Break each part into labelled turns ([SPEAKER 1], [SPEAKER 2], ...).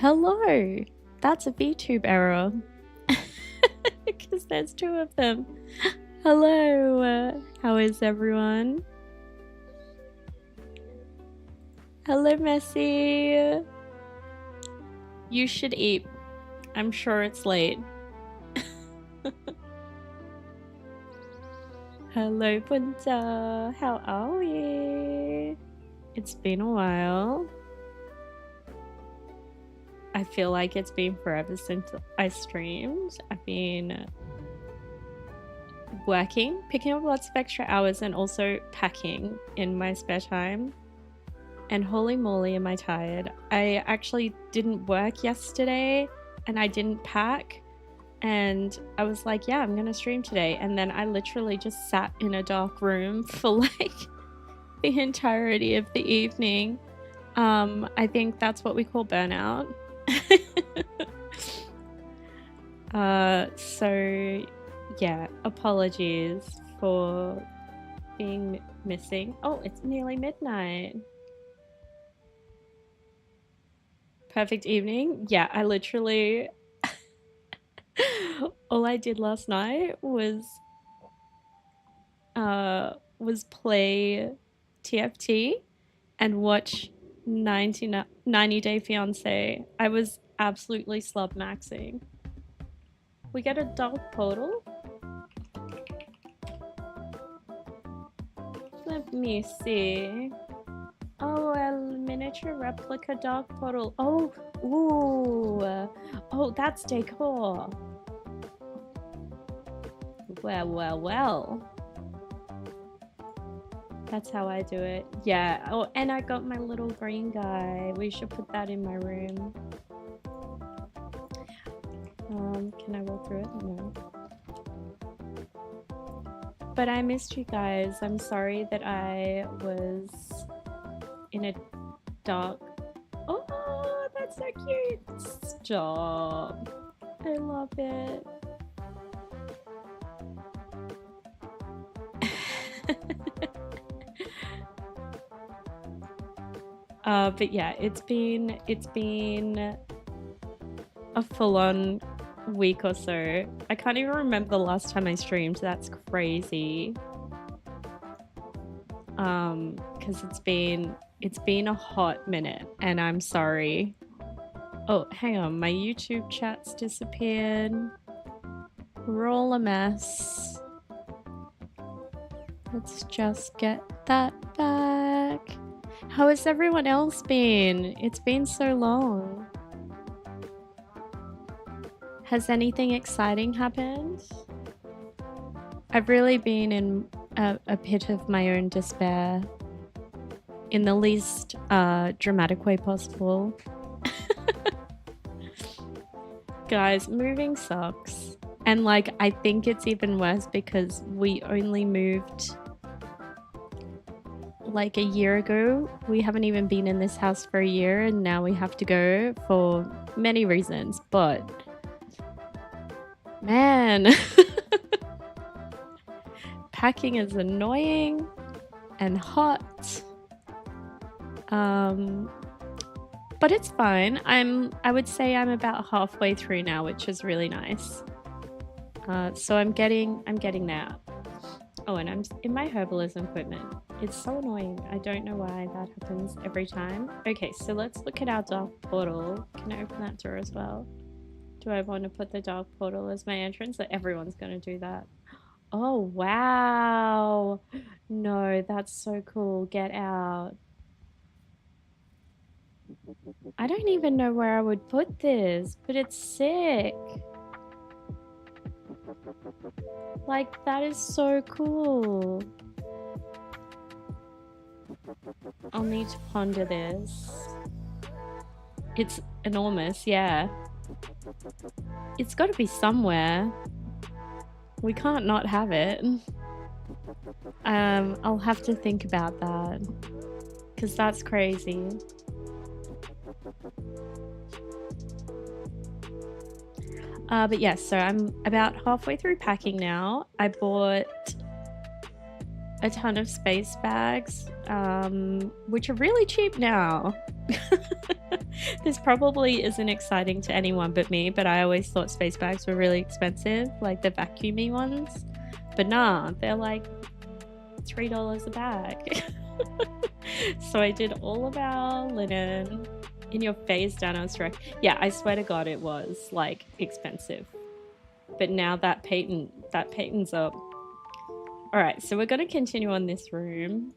[SPEAKER 1] Hello. That's a VTube error. Because there's two of them. Hello. How is everyone? Hello, Messi. You should eat. I'm sure it's late. Hello, Punta. How are we? It's been a while. I feel like it's been forever since I streamed. I've been working, picking up lots of extra hours, and also packing in my spare time. And holy moly, am I tired. I actually didn't work yesterday and I didn't pack. And I was like, yeah, I'm going to stream today. And then I literally just sat in a dark room for like the entirety of the evening. I think that's what we call burnout. So yeah, apologies for being missing. Oh, it's nearly midnight. Perfect evening. Yeah, I literally all I did last night was play TFT and watch 90 Day Fiancé. I was absolutely slub maxing. We get a dog portal. Let me see. Oh, a miniature replica dog portal. Oh, ooh. Oh, that's decor. Well. That's how I do it. Yeah. Oh, and I got my little green guy. We should put that in my room. Can I walk through it? No. But I missed you guys. I'm sorry that I was in a dark... Oh, that's so cute. Stop. I love it. But yeah, it's been a full-on week or so. I can't even remember the last time I streamed. That's crazy. Because it's been a hot minute, and I'm sorry. Oh, hang on, my YouTube chat's disappeared. We're all a mess. Let's just get that back. How has everyone else been? It's been so long. Has anything exciting happened? I've really been in a pit of my own despair in the least dramatic way possible. Guys, moving sucks. And like, I think it's even worse because we only moved like a year ago. We haven't even been in this house for a year, and now we have to go for many reasons, but man, packing is annoying and hot. But it's fine. I would say I'm about halfway through now, which is really nice. So I'm getting there. Oh, and I'm in my herbalism equipment. It's so annoying. I don't know why that happens every time. Okay, so let's look at our dark portal. Can I open that door as well? Do I want to put the dark portal as my entrance? Like, everyone's going to do that. Oh, wow. No, that's so cool. Get out. I don't even know where I would put this, but it's sick. Like, that is so cool. I'll need to ponder this. It's enormous, yeah. It's got to be somewhere. We can't not have it. I'll have to think about that, because that's crazy. But yes, so I'm about halfway through packing now. I bought a ton of space bags, which are really cheap now. This probably isn't exciting to anyone but me, but I always thought space bags were really expensive, like the vacuumy ones. But nah, they're like $3 a bag. So I did all of our linen. In your face, Dan, I was correct. Yeah, I swear to God, it was like expensive. But now that patent's up. All right, so we're going to continue on this room.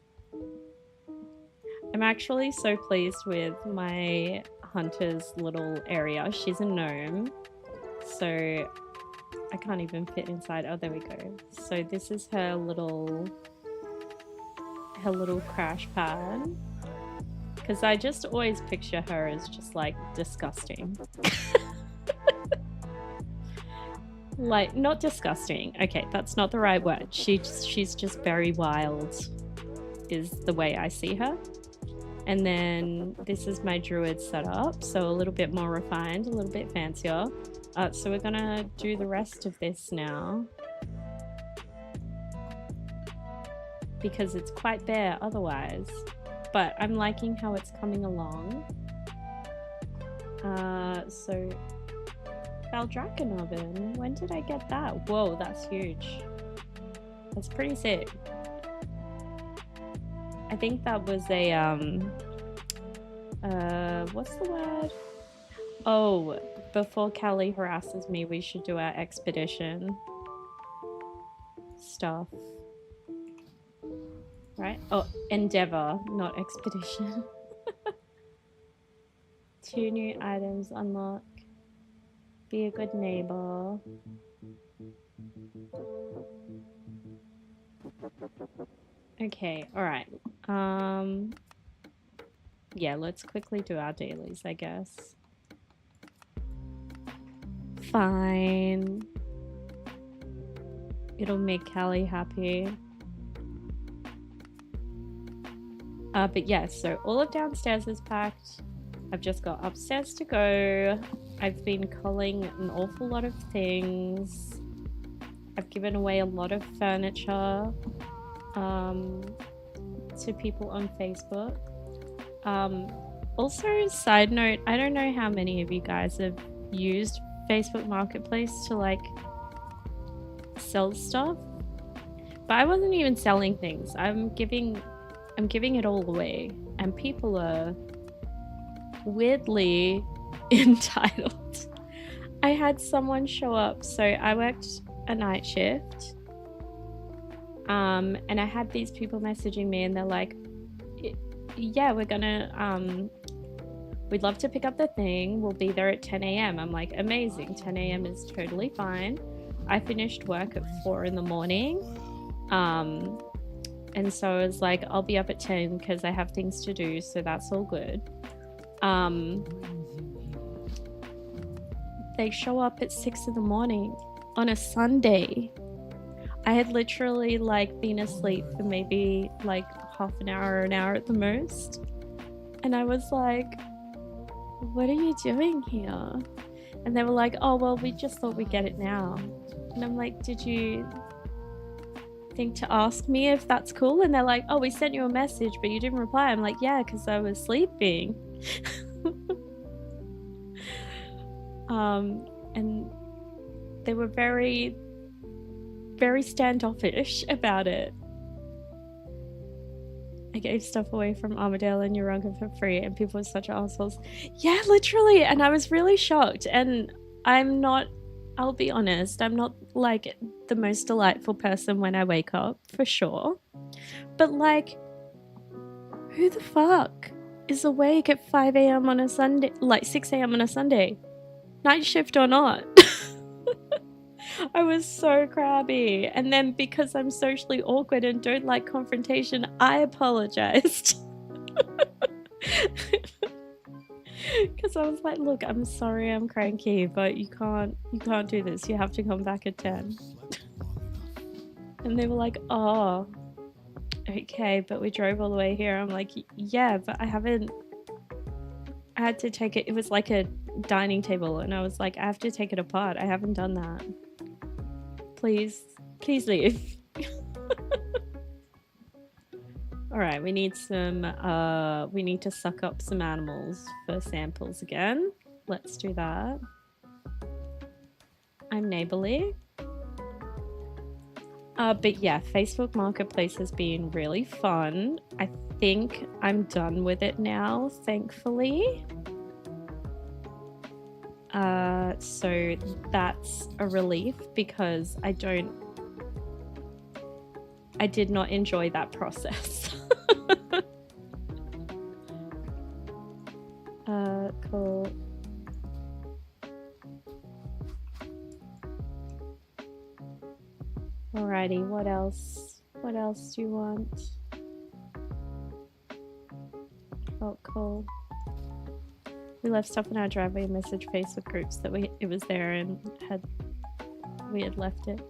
[SPEAKER 1] I'm actually so pleased with my hunter's little area. She's a gnome, so I can't even fit inside. Oh, there we go. So this is her little crash pad. Because I just always picture her as just like disgusting. Like, not disgusting. Okay, that's not the right word. She's just very wild, is the way I see her. And then this is my druid setup, so a little bit more refined, a little bit fancier. So we're gonna do the rest of this now, because it's quite bare otherwise. But I'm liking how it's coming along. So Valdraken oven, when did I get that? Whoa, that's huge. That's pretty sick. I think that was a what's the word? Oh, before Callie harasses me, we should do our expedition stuff. Right? Oh, endeavor, not expedition. 2 new items unlock. Be a good neighbor. Okay, alright. Yeah, let's quickly do our dailies, I guess. Fine. It'll make Callie happy. But yeah, so all of downstairs is packed. I've just got upstairs to go. I've been culling an awful lot of things. I've given away a lot of furniture to people on Facebook. Also, side note, I don't know how many of you guys have used Facebook Marketplace to like sell stuff, but I wasn't even selling things. I'm giving it all away, and people are weirdly entitled. I had someone show up, so I worked a night shift, and I had these people messaging me, and they're like, yeah, we're gonna we'd love to pick up the thing, we'll be there at 10 a.m. I'm like, amazing, 10 a.m. is totally fine. I finished work at 4 in the morning, and so I was like, I'll be up at 10 because I have things to do, so that's all good. They show up at 6 in the morning on a Sunday. I had literally like been asleep for maybe like half an hour or an hour at the most, and I was like, what are you doing here? And they were like, oh well, we just thought we'd get it now. And I'm like, did you think to ask me if that's cool? And they're like, oh, we sent you a message but you didn't reply. I'm like, yeah, because I was sleeping. And they were very, very standoffish about it. I gave stuff away from Armadale and Urunga for free, and people were such assholes. Yeah, literally. And I was really shocked. And I'll be honest, I'm not like the most delightful person when I wake up, for sure. But like, who the fuck is awake at 5 a.m. on a Sunday, like 6 a.m. on a Sunday? Night shift or not? I was so crabby. And then because I'm socially awkward and don't like confrontation, I apologized. Because I was like, look, I'm sorry, I'm cranky, but you can't do this. You have to come back at 10. And they were like, oh, okay, but we drove all the way here. I'm like, yeah, but I had to take it. It was like a dining table, and I was like, I have to take it apart. I haven't done that. Please leave. All right, we need we need to suck up some animals for samples again. Let's do that. I'm neighborly. But yeah, Facebook Marketplace has been really fun. I think I'm done with it now, thankfully. So that's a relief because I did not enjoy that process. Cool. Alrighty, what else? What else do you want? Oh, cool. We left stuff in our driveway and messaged Facebook groups that it was there and we had left it.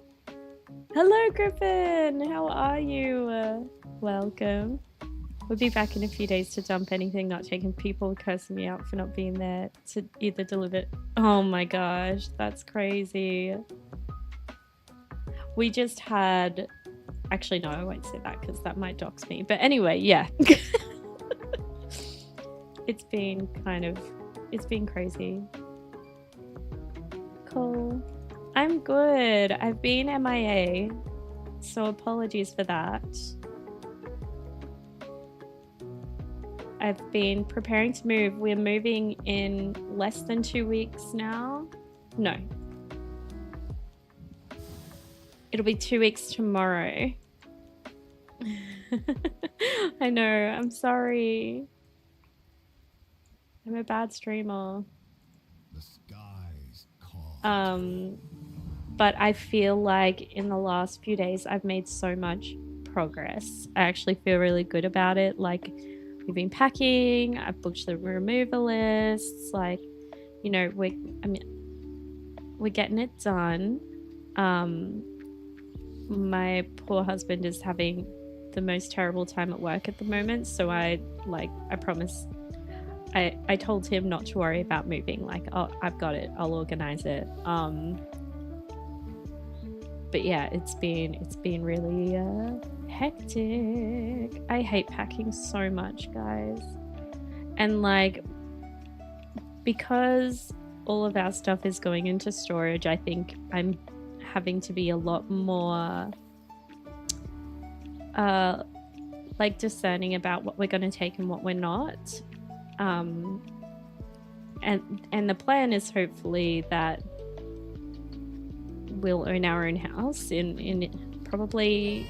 [SPEAKER 1] Hello, Griffin! How are you? Welcome. We'll be back in a few days to dump anything not taken. People cursing me out for not being there to either deliver. Oh my gosh, that's crazy. We just had... Actually, no, I won't say that because that might dox me. But anyway, yeah. It's been crazy. Cool. I'm good. I've been MIA, so apologies for that. I've been preparing to move. We're moving in less than 2 weeks now. No. It'll be 2 weeks tomorrow. I know, I'm sorry. I'm a bad streamer.
[SPEAKER 2] The skies call.
[SPEAKER 1] But I feel like in the last few days I've made so much progress. I actually feel really good about it. Like, we've been packing, I've booked the removal lists, like, you know, we're getting it done. My poor husband is having the most terrible time at work at the moment, so I promise I told him not to worry about moving. Like, oh, I've got it, I'll organize it. But yeah, it's been really hectic. I hate packing so much, guys. And like, because all of our stuff is going into storage, I think I'm having to be a lot more like discerning about what we're going to take and what we're not. And the plan is hopefully that we'll own our own house in probably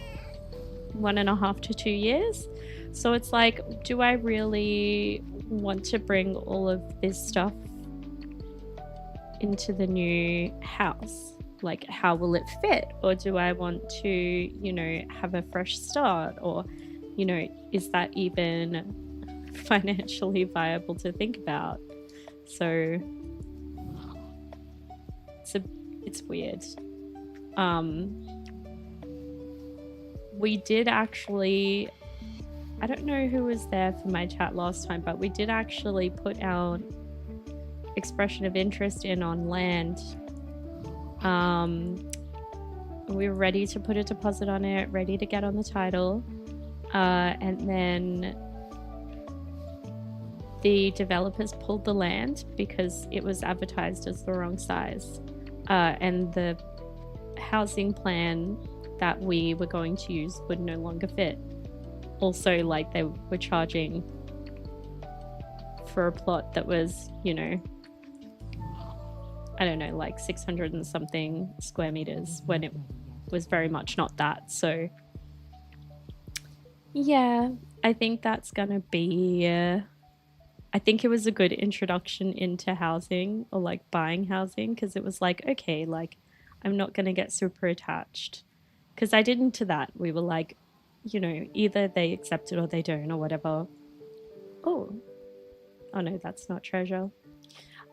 [SPEAKER 1] 1.5 to 2 years. So it's like, do I really want to bring all of this stuff into the new house? Like, how will it fit? Or do I want to, you know, have a fresh start? Or, you know, is that even financially viable to think about? So it's weird. We did actually, I don't know who was there for my chat last time, but we did actually put our expression of interest in on land. We were ready to put a deposit on it, ready to get on the title, and then the developers pulled the land because it was advertised as the wrong size, and the housing plan that we were going to use would no longer fit. Also, like, they were charging for a plot that was, you know, I don't know, like 600 and something square meters when it was very much not that. So yeah, I think that's gonna be I think it was a good introduction into housing, or like buying housing, because it was like, okay, like, I'm not gonna get super attached, because I did into that. We were like, you know, either they accept it or they don't, or whatever. Oh no, that's not treasure.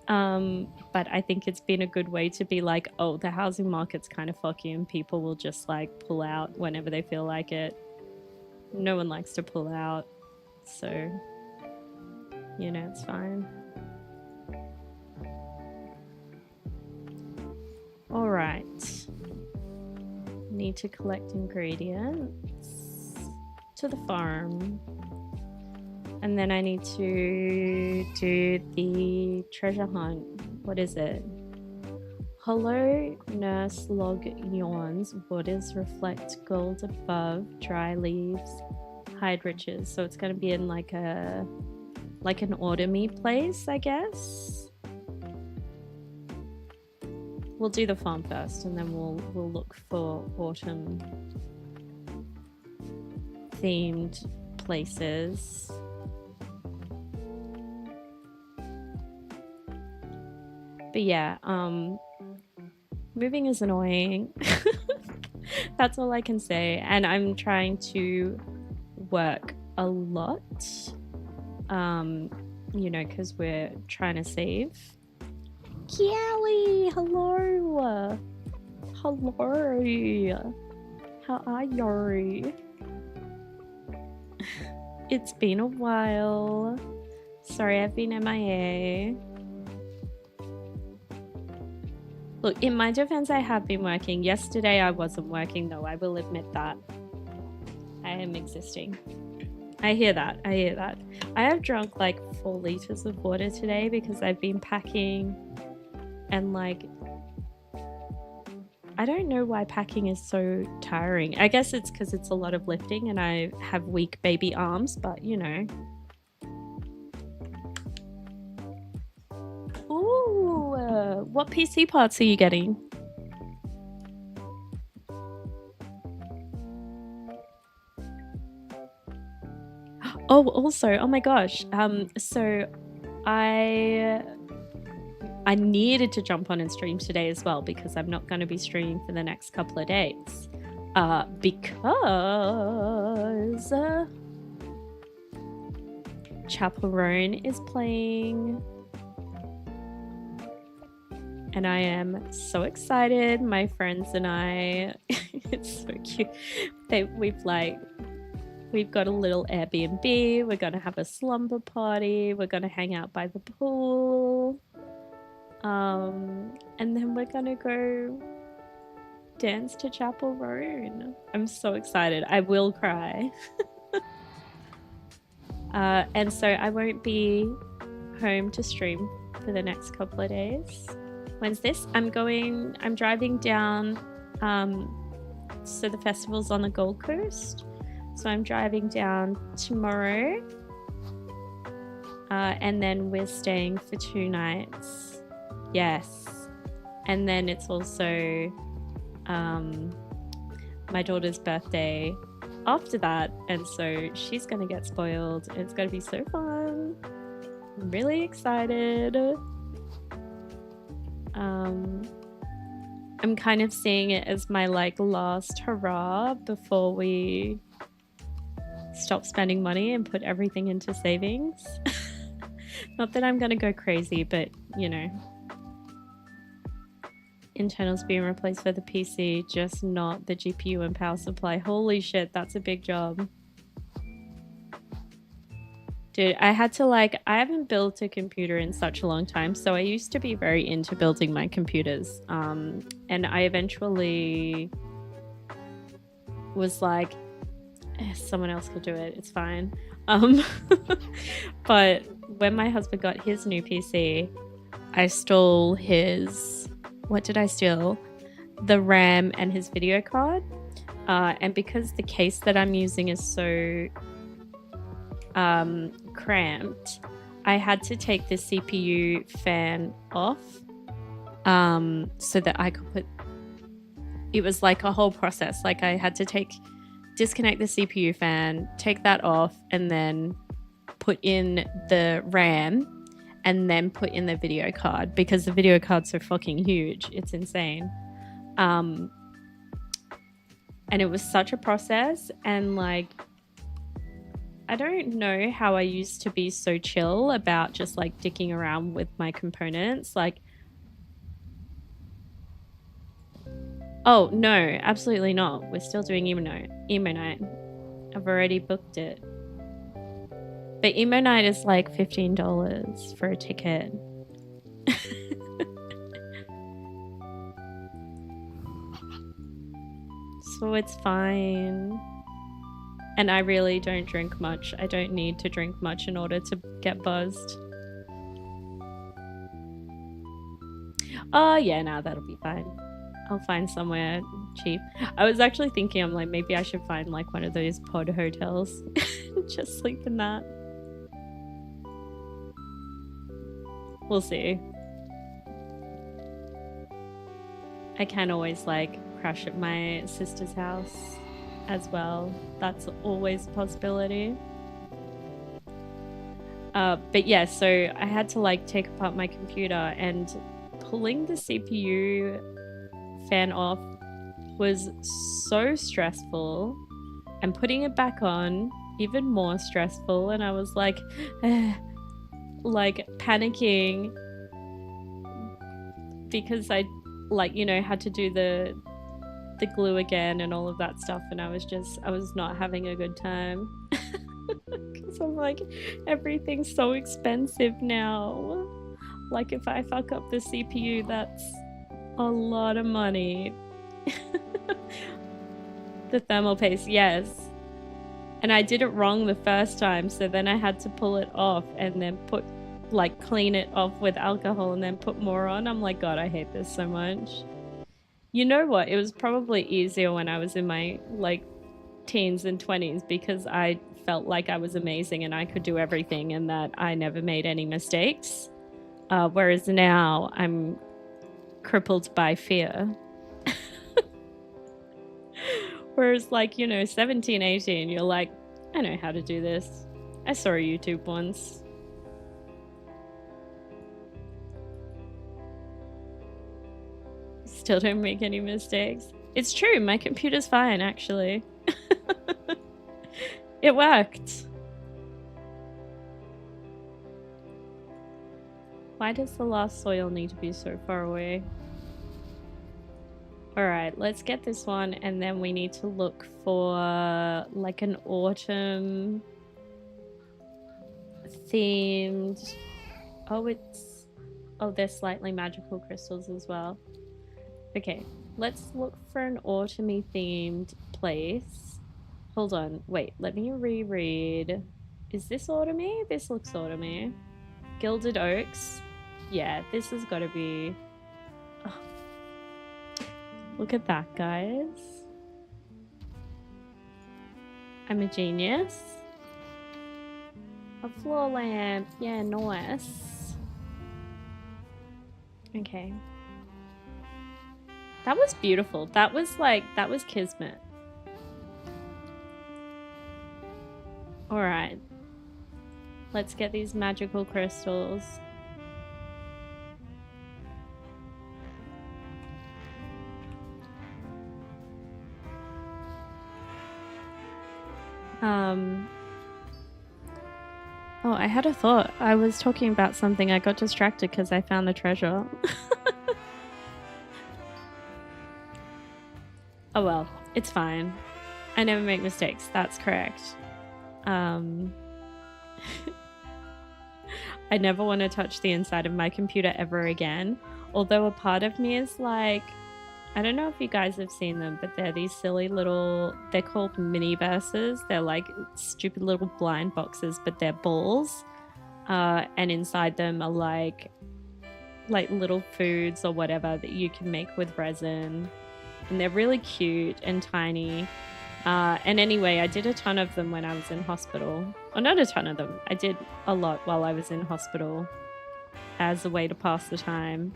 [SPEAKER 1] But I think it's been a good way to be like, oh, the housing market's kind of fucky and people will just like pull out whenever they feel like it. No one likes to pull out, so, you know, it's fine. All right. Need to collect ingredients. to the farm. And then I need to do the treasure hunt. What is it? Hello, nurse log yawns. Waters reflect gold above. Dry leaves hide riches. So it's going to be in like an autumny place, I guess. We'll do the farm first, and then we'll look for autumn themed places. But yeah, moving is annoying. That's all I can say. And I'm trying to work a lot, you know, because we're trying to save. Kiali, hello. Hello. How are you? It's been a while. Sorry, I've been MIA. Look, in my defense, I have been working. Yesterday, I wasn't working, though. I will admit that. I am existing. I hear that. I hear that. I have drunk like 4 liters of water today because I've been packing and like, I don't know why packing is so tiring. I guess it's because it's a lot of lifting and I have weak baby arms, but you know. Ooh, what PC parts are you getting? Oh, also, oh my gosh. So I needed to jump on and stream today as well because I'm not going to be streaming for the next couple of days. Because Chaperone is playing. And I am so excited. My friends and I, it's so cute. We've got a little Airbnb. We're going to have a slumber party. We're going to hang out by the pool. And then we're going to go dance to Chaperone. I'm so excited. I will cry. And so I won't be home to stream for the next couple of days. When's this? I'm driving down. So the festival's on the Gold Coast. So I'm driving down tomorrow. And then we're staying for 2 nights. Yes. And then it's also my daughter's birthday after that. And so she's going to get spoiled. It's going to be so fun. I'm really excited. I'm kind of seeing it as my like last hurrah before we stop spending money and put everything into savings. Not that I'm going to go crazy, but you know, internals being replaced for the PC, just not the GPU and power supply. Holy shit, that's a big job. Dude, I haven't built a computer in such a long time. So I used to be very into building my computers. And I eventually was like, someone else could do it. It's fine. But when my husband got his new PC, I stole his, what did I steal? The RAM and his video card. And because the case that I'm using is so cramped, I had to take the CPU fan off so that I could it was like a whole process. Like I had to disconnect the CPU fan, take that off, and then put in the RAM and then put in the video card because the video card's so fucking huge. It's insane. And it was such a process, and like I don't know how I used to be so chill about just like dicking around with my components. Like, oh no, absolutely not. We're still doing emo night. I've already booked it. But emo night is like $15 for a ticket. So it's fine. And I really don't drink much. I don't need to drink much in order to get buzzed. Oh, yeah, no, that'll be fine. I'll find somewhere cheap. I was actually thinking, I'm like, maybe I should find like one of those pod hotels. Just sleep in that. We'll see. I can always like crash at my sister's house as well. That's always a possibility. But yeah, so I had to like take apart my computer, and pulling the CPU fan off was so stressful, and putting it back on even more stressful. And I was like like panicking because I like, you know, had to do the glue again and all of that stuff, and I was not having a good time because I'm like, everything's so expensive now. Like if I fuck up the CPU, that's a lot of money. The thermal paste, yes. And I did it wrong the first time, so then I had to pull it off and then clean it off with alcohol and then put more on. I'm like, God, I hate this so much. You know what? It was probably easier when I was in my like teens and 20s, because I felt like I was amazing and I could do everything and that I never made any mistakes. Whereas now I'm crippled by fear. Whereas like, you know, 17, 18, you're like, I know how to do this. I saw a YouTube once. Still don't make any mistakes. It's true, my computer's fine actually. It worked. Why does the last soil need to be so far away? Alright, let's get this one, and then we need to look for like an autumn themed... Oh, they're slightly magical crystals as well. Okay, let's look for an autumny themed place. Hold on, wait, let me reread. Is this autumny? This looks autumny. Gilded Oaks. Yeah, this has got to be... Oh. Look at that, guys. I'm a genius. A floor lamp. Yeah, nice. Okay. That was beautiful. That was kismet. Alright. Let's get these magical crystals. Oh, I had a thought. I was talking about something. I got distracted because I found the treasure. Oh well, it's fine. I never make mistakes. That's correct. I never want to touch the inside of my computer ever again. Although a part of me is like, I don't know if you guys have seen them, but they're these silly little, they're called Miniverses. They're like stupid little blind boxes, but they're balls. And inside them are like little foods or whatever that you can make with resin. And they're really cute and tiny. And anyway, I did a ton of them when I was in hospital. Or not a ton of them. I did a lot while I was in hospital as a way to pass the time.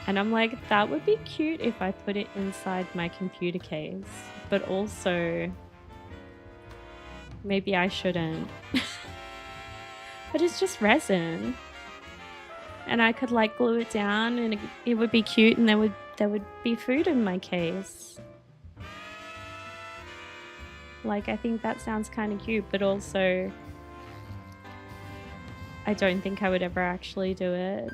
[SPEAKER 1] And I'm like, that would be cute if I put it inside my computer case. But also, maybe I shouldn't. But it's just resin. And I could like glue it down and it would be cute, and there would be food in my case. Like, I think that sounds kind of cute, but also I don't think I would ever actually do it.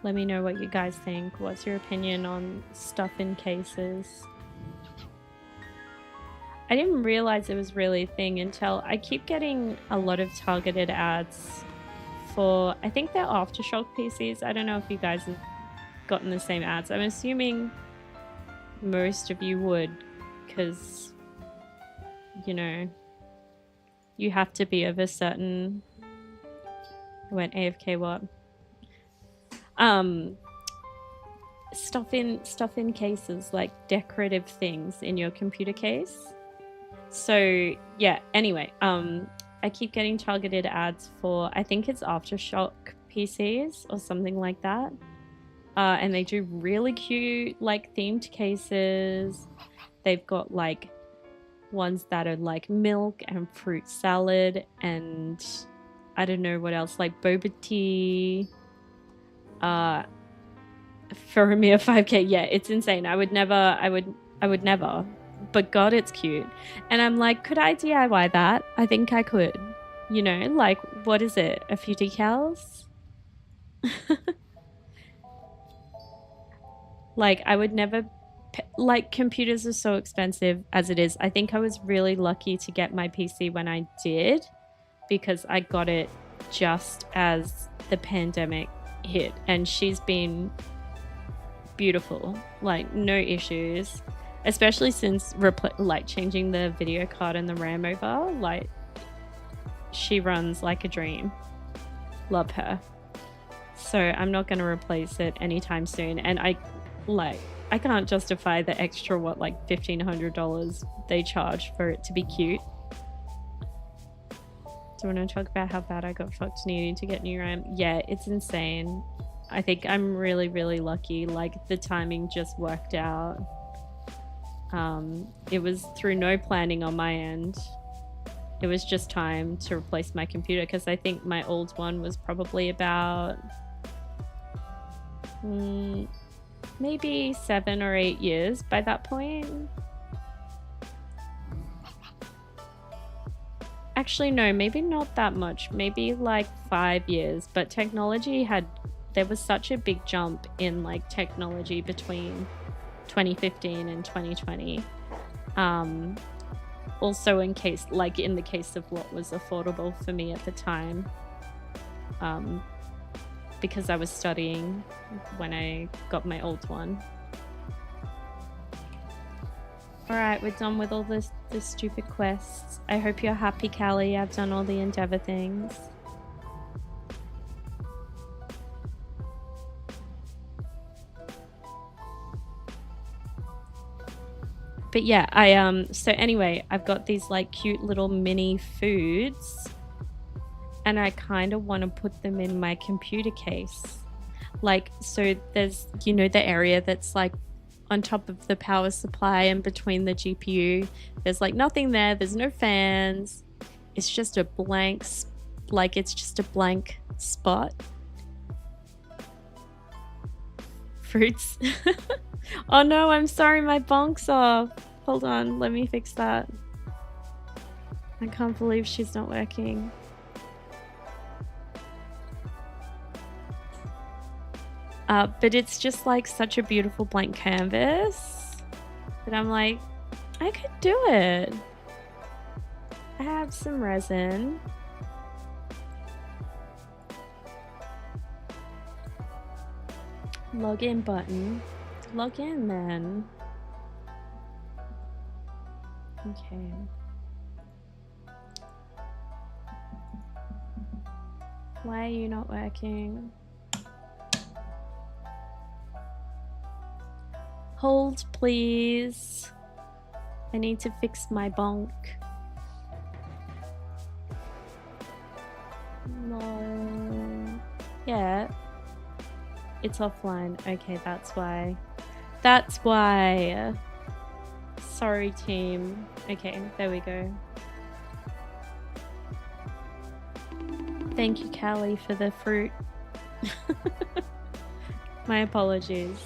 [SPEAKER 1] Let me know what you guys think. What's your opinion on stuff in cases? I didn't realize it was really a thing until I keep getting a lot of targeted ads for, I think they're Aftershock PCs. I don't know if you guys have gotten the same ads. I'm assuming most of you would, because, you know, you have to be of a certain... I went AFK what? Stuff in cases, like decorative things in your computer case. So yeah, anyway, I keep getting targeted ads for, I think it's Aftershock PCs or something like that. And they do really cute, like, themed cases. They've got, like, ones that are, like, milk and fruit salad and I don't know what else, like boba tea. Faramir 5K. Yeah, it's insane. I would never. But God, it's cute. And I'm like, could I DIY that? I think I could. You know, like, what is it? A few decals? Like, I would never... Like, computers are so expensive as it is. I think I was really lucky to get my PC when I did, because I got it just as the pandemic hit. And she's been beautiful. Like, no issues. Especially since, like, changing the video card and the RAM over. Like, she runs like a dream. Love her. So I'm not going to replace it anytime soon. And I can't justify the extra, what, like $1,500 they charge for it to be cute. Do you want to talk about how bad I got fucked needing to get new RAM? Yeah, it's insane. I think I'm really, really lucky. Like, the timing just worked out. It was through no planning on my end. It was just time to replace my computer, because I think my old one was probably about maybe 7 or 8 years by that point. Actually, no, maybe not that much. Maybe like 5 years. But technology there was such a big jump in like technology between 2015 and 2020. Also in the case of what was affordable for me at the time. Because I was studying when I got my old one. Alright, we're done with all the stupid quests. I hope you're happy, Callie. I've done all the Endeavor things. But yeah, so anyway, I've got these like cute little mini foods, and I kind of want to put them in my computer case. Like, so there's, you know, the area that's like on top of the power supply and between the GPU. There's like nothing there. There's no fans. It's just a blank, spot. Fruits. Oh no, I'm sorry, my bonk's off. Hold on, let me fix that. I can't believe she's not working. But it's just like such a beautiful blank canvas that I'm like, I could do it. I have some resin. Login button. Log in then. Okay. Why are you not working? Hold, please. I need to fix my bonk. No. Yeah. It's offline. Okay, that's why. That's why. Sorry, team. Okay, there we go. Thank you, Callie, for the fruit. My apologies.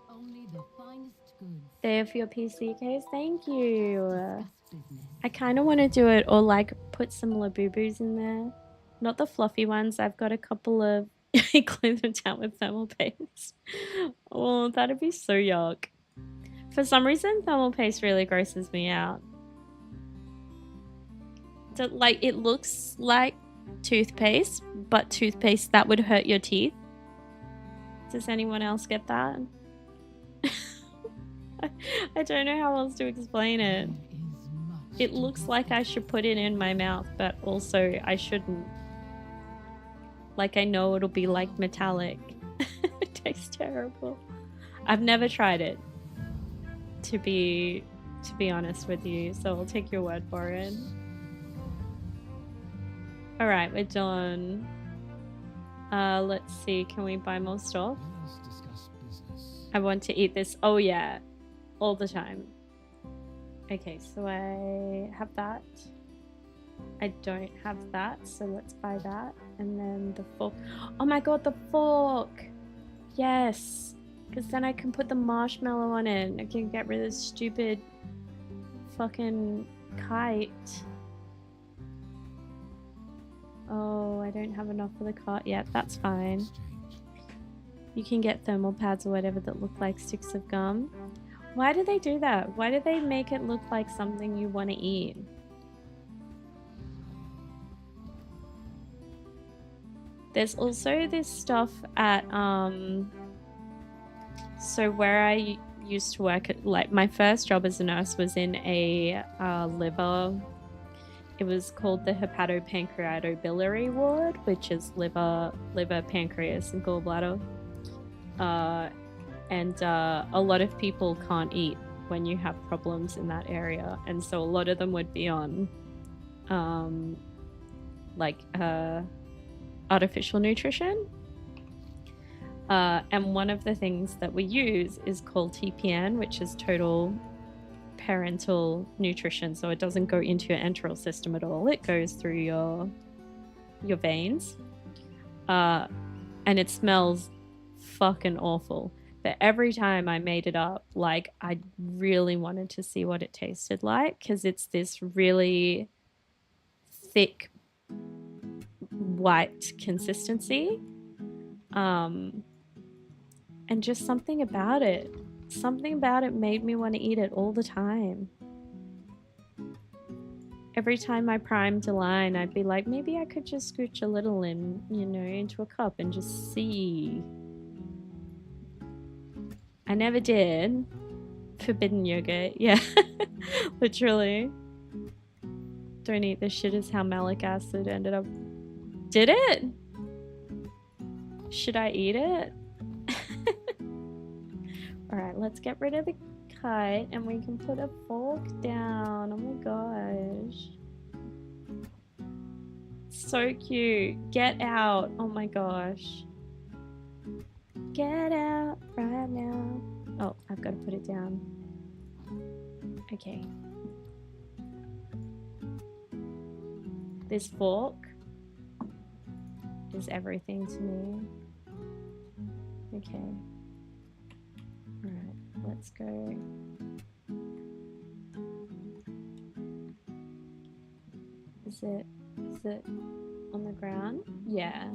[SPEAKER 3] Only the finest goods.
[SPEAKER 1] There for your PC case. Thank you. I kind of want to do it, or like put some Labubus in there. Not the fluffy ones. I've got a couple of... Clean them down with thermal paste. Oh, that'd be so yuck. For some reason, thermal paste really grosses me out. So, like, it looks like toothpaste, but toothpaste that would hurt your teeth. Does anyone else get that? I don't know how else to explain it. It looks like I should put it in my mouth, but also I shouldn't. Like, I know it'll be like metallic. It tastes terrible. I've never tried it, to be honest with you, so I'll take your word for it. Alright, we're done. Let's see, can we buy more stuff?
[SPEAKER 2] Let's discuss business.
[SPEAKER 1] I want to eat this. Oh yeah, all the time. Okay, so I have that. I don't have that, so let's buy that. And then the fork. Oh my god, the fork! Yes! Because then I can put the marshmallow on it. I can get rid of this stupid fucking kite. Oh, I don't have enough for the cart yet. That's fine.
[SPEAKER 2] Exchange.
[SPEAKER 1] You can get thermal pads or whatever that look like sticks of gum. Why do they do that? Why do they make it look like something you want to eat? There's also this stuff at so where I used to work at, like, my first job as a nurse was in a liver. It was called the hepatopancreatobiliary ward, which is liver, pancreas, and gallbladder. And a lot of people can't eat when you have problems in that area, and so a lot of them would be on artificial nutrition. And one of the things that we use is called TPN, which is total parental nutrition. So it doesn't go into your enteral system at all. It goes through your veins. And it smells fucking awful. But every time I made it up, like, I really wanted to see what it tasted like, because it's this really thick white consistency. And just something about it made me want to eat it all the time. Every time I primed a line, I'd be like, maybe I could just scooch a little in, you know, into a cup and just see. I never did. Forbidden yogurt, yeah. Literally. Don't eat this shit is how malic acid ended up. Did it? Should I eat it? Alright, let's get rid of the kite and we can put a fork down. Oh my gosh. So cute. Get out. Oh my gosh. Get out right now. Oh, I've got to put it down. Okay. This fork is everything to me. Okay. Alright, let's go. Is it on the ground? Yeah.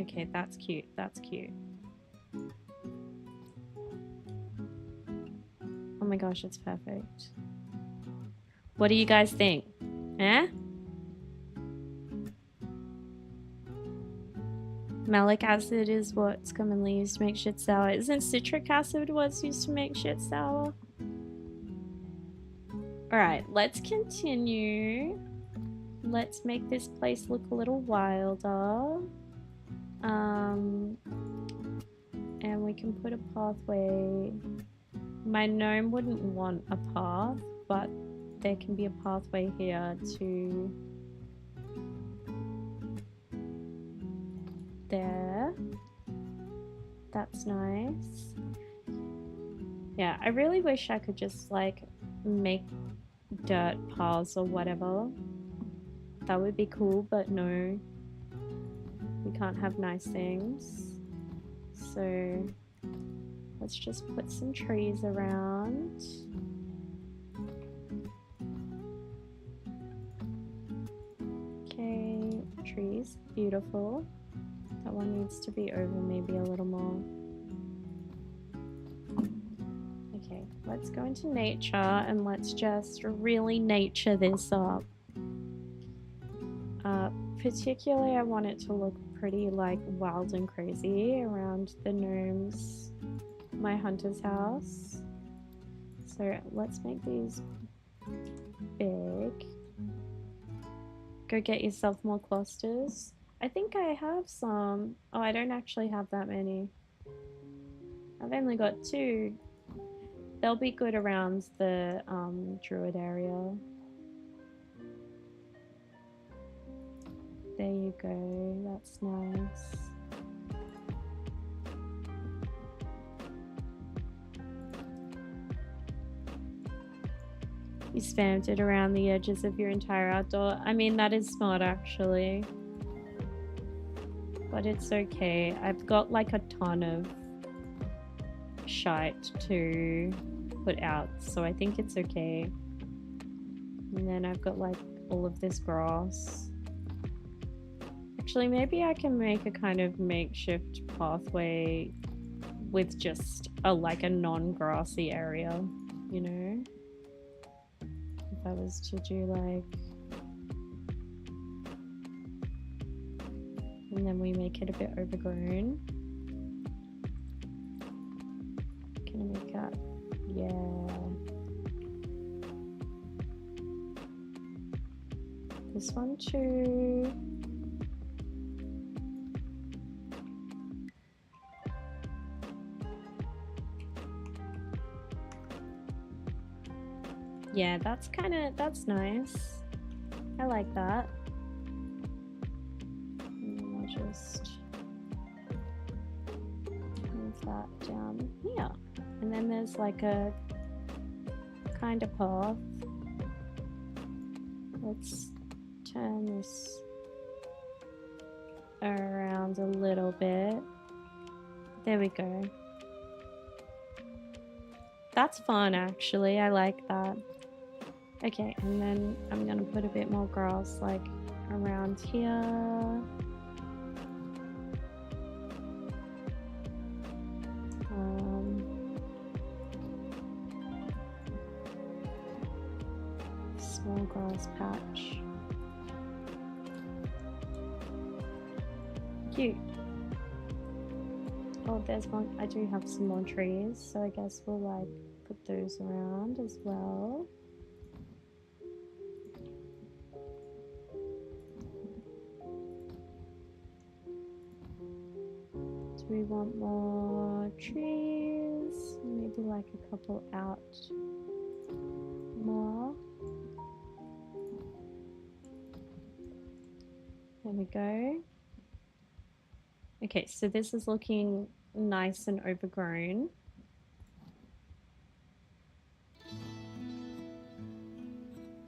[SPEAKER 1] Okay, that's cute. That's cute. Oh my gosh, it's perfect. What do you guys think? Eh? Malic acid is what's commonly used to make shit sour. Isn't citric acid what's used to make shit sour? Alright, let's continue. Let's make this place look a little wilder. And we can put a pathway. My gnome wouldn't want a path, but there can be a pathway here to there. That's nice. Yeah, I really wish I could just like make dirt paths or whatever. That would be cool, but no. We can't have nice things. So let's just put some trees around. Okay, trees, beautiful. That one needs to be over maybe a little more. Okay, let's go into nature and let's just really nature this up. particularly I want it to look pretty like wild and crazy around the gnomes, my hunter's house. So let's make these big. Go get yourself more clusters. I think I have some. Oh, I don't actually have that many. I've only got 2. They'll be good around the druid area. There you go, that's nice. You spammed it around the edges of your entire outdoor. I mean, that is smart actually. But it's okay. I've got like a ton of shite to put out, so I think it's okay. And then I've got like all of this grass. Actually, maybe I can make a kind of makeshift pathway with just a like a non-grassy area, you know? If I was to do like, and then we make it a bit overgrown. Can I make that? Yeah. This one too. Yeah, that's nice. I like that. And I'll just move that down here. And then there's like a kind of path. Let's turn this around a little bit. There we go. That's fun actually, I like that. Okay, and then I'm gonna put a bit more grass like around here. Small grass patch. Cute. Oh, there's one. I do have some more trees, so I guess we'll like put those around as well. Do we want more trees? Maybe like a couple out more. There we go. Okay, so this is looking nice and overgrown.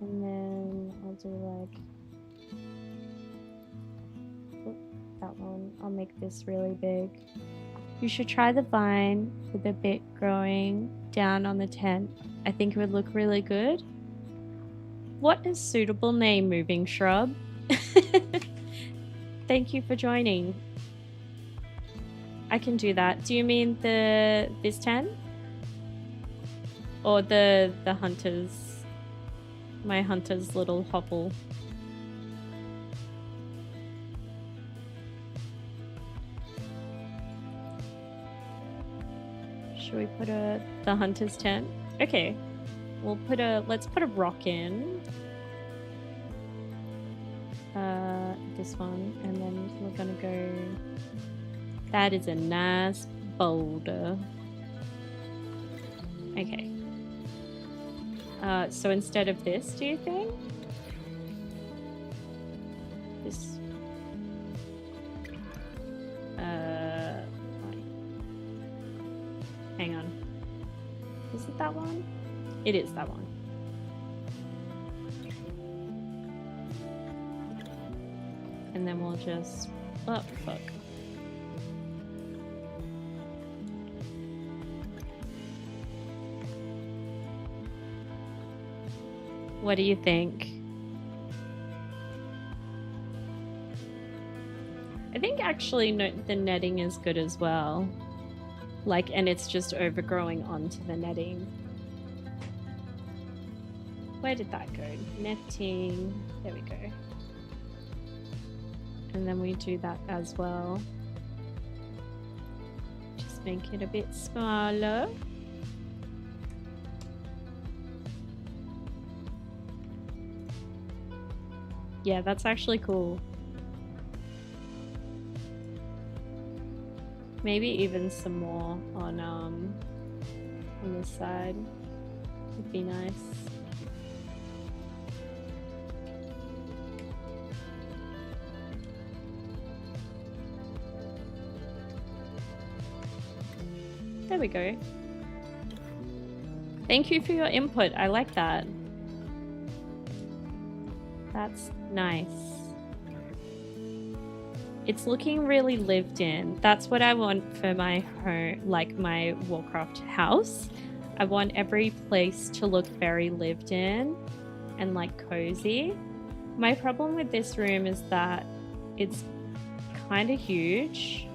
[SPEAKER 1] And then I'll do like, that one. I'll make this really big. You should try the vine with a bit growing down on the tent. I think it would look really good. What is suitable name, moving shrub? Thank you for joining. I can do that. Do you mean this tent? Or the hunters? My hunter's little hovel. Should we put the hunter's tent? Okay. Let's put a rock in. This one, and then we're gonna go. That is a nice boulder. Okay. So instead of this, do you think? This. Hang on. Is it that one? It is that one. And then we'll just. Oh, fuck. What do you think? I think actually the netting is good as well. Like, and it's just overgrowing onto the netting. Where did that go? Netting. There we go. And then we do that as well. Just make it a bit smaller. Yeah, that's actually cool. Maybe even some more on this side would be nice. There we go. Thank you for your input. I like that. That's nice. It's looking really lived in. That's what I want for my home, like my Warcraft house. I want every place to look very lived in and like cozy. My problem with this room is that it's kind of huge.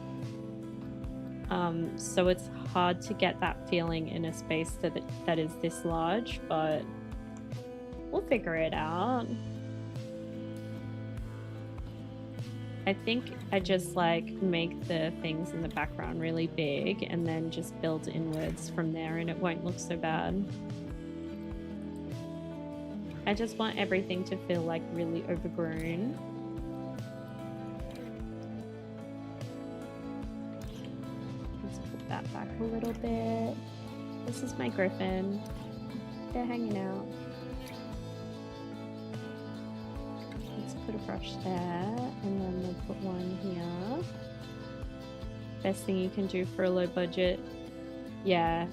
[SPEAKER 1] So it's hard to get that feeling in a space that is this large, but we'll figure it out. I think I just like make the things in the background really big and then just build inwards from there, and it won't look so bad. I just want everything to feel like really overgrown. Let's put that back a little bit. This is my griffin. They're hanging out. Put a brush there, and then we'll put one here. Best thing you can do for a low budget. Yeah.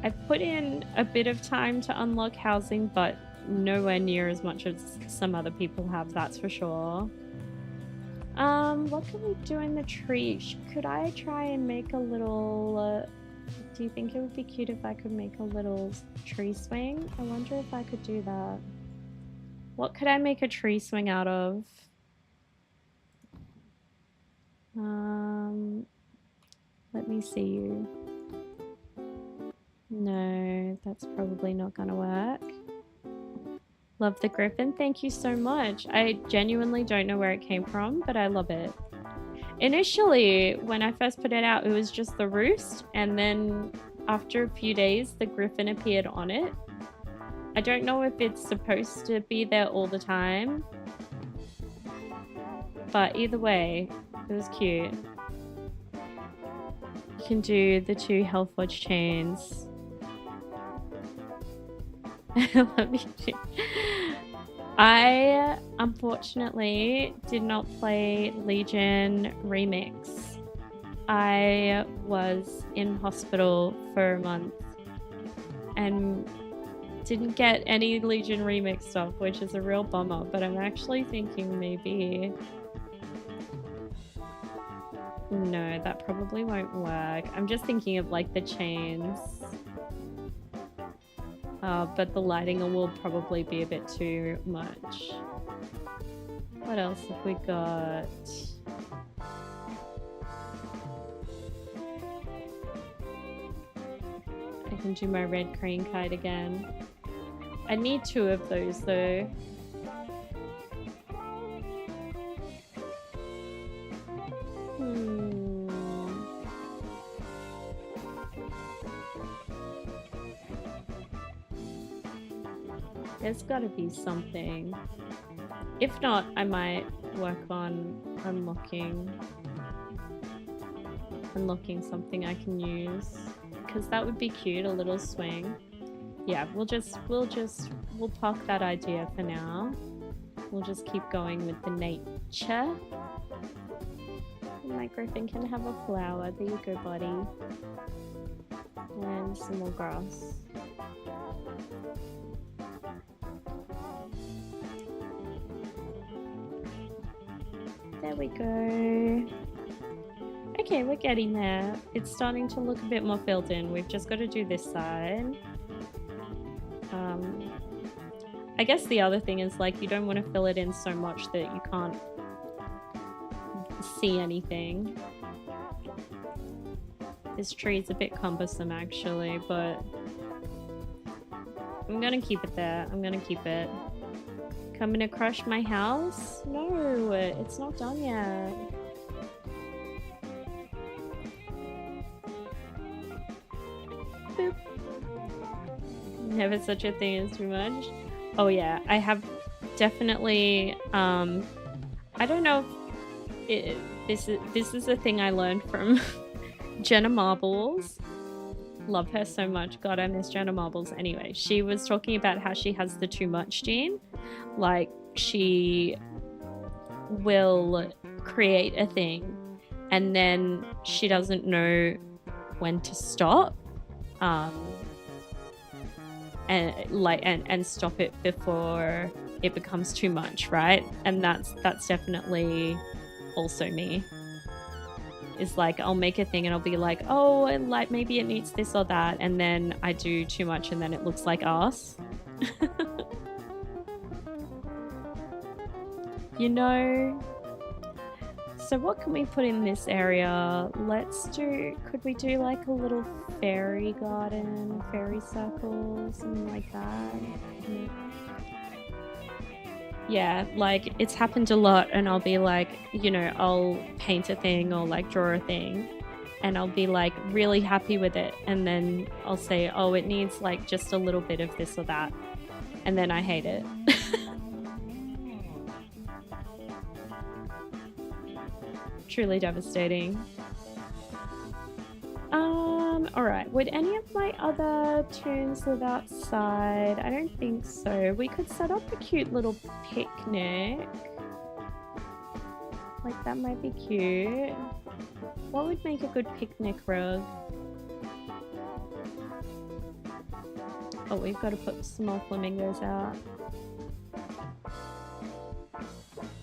[SPEAKER 1] I've put in a bit of time to unlock housing, but nowhere near as much as some other people have, that's for sure. What can we do in the tree? Could I try and make a little... do you think it would be cute if I could make a little tree swing? I wonder if I could do that. What could I make a tree swing out of? Let me see you. No, that's probably not gonna work. Love the griffin. Thank you so much. I genuinely don't know where it came from, but I love it. Initially, when I first put it out, it was just the roost, and then after a few days, the griffin appeared on it. I don't know if it's supposed to be there all the time, but either way, it was cute. You can do the 2 Hellforge chains. Let me see. I unfortunately did not play Legion Remix. I was in hospital for a month and didn't get any Legion Remix stuff, which is a real bummer, but I'm actually thinking maybe... No, that probably won't work. I'm just thinking of like the chains. But the lighting will probably be a bit too much. What else have we got? I can do my red crane kite again. I need 2 of those though. There's gotta be something. If not, I might work on unlocking something I can use, because that would be cute, a little swing. Yeah, we'll park that idea for now. We'll just keep going with the nature. My griffin can have a flower. There you go, buddy. And some more grass. There we go. Okay, we're getting there. It's starting to look a bit more filled in. We've just got to do this side. I guess the other thing is, like, you don't want to fill it in so much that you can't see anything. This tree is a bit cumbersome, actually, but I'm gonna keep it there. I'm gonna keep it. Coming to crush my house? No, it's not done yet. Boop. Never such a thing as too much. Oh yeah, I have definitely, I don't know if this is a thing I learned from Jenna Marbles. Love her so much. God, I miss Jenna Marbles. Anyway, she was talking about how she has the too much gene. Like, she will create a thing and then she doesn't know when to stop. And stop it before it becomes too much, right? And that's definitely also me. Is like, I'll make a thing and I'll be like, oh, like maybe it needs this or that, and then I do too much and then it looks like ass. You know? So what can we put in this area? Could we do like a little fairy garden, fairy circle, something like that? Yeah, like it's happened a lot and I'll be like, you know, I'll paint a thing or like draw a thing and I'll be like really happy with it, and then I'll say, oh, it needs like just a little bit of this or that, and then I hate it. Truly devastating. Alright, would any of my other tunes live outside? I don't think so. We could set up a cute little picnic. Like, that might be cute. What would make a good picnic rug? Oh, we've got to put small flamingos out.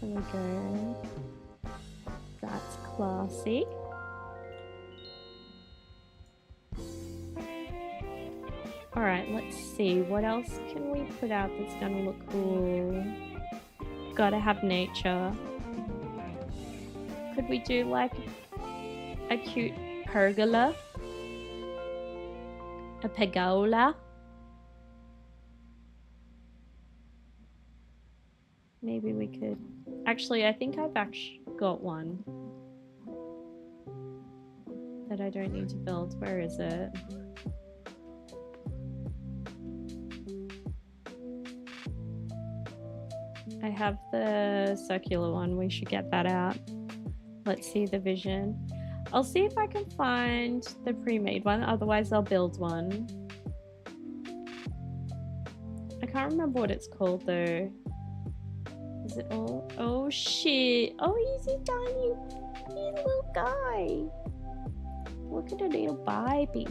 [SPEAKER 1] There we go. That's classy. Alright, let's see. What else can we put out that's gonna look cool? Gotta have nature. Could we do like a cute pergola? A pergola? Maybe we could. Actually, I think I've actually got one that I don't need to build. Where is it? I have the circular one. We should get that out. Let's see the vision. I'll see if I can find the pre-made one. Otherwise, I'll build one. I can't remember what it's called though. Is it all? Oh shit! Oh, he's a tiny little guy. Look at a little baby.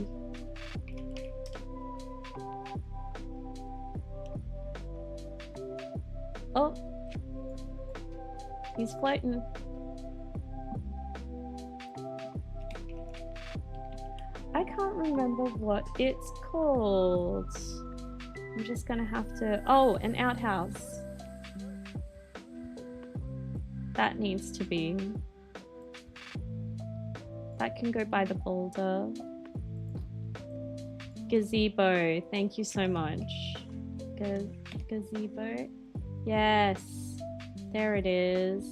[SPEAKER 1] Oh, he's floating. I can't remember what it's called. I'm just gonna have to. Oh, an outhouse. That needs to be. That can go by the boulder. Gazebo. Thank you so much. Gazebo. Yes. There it is.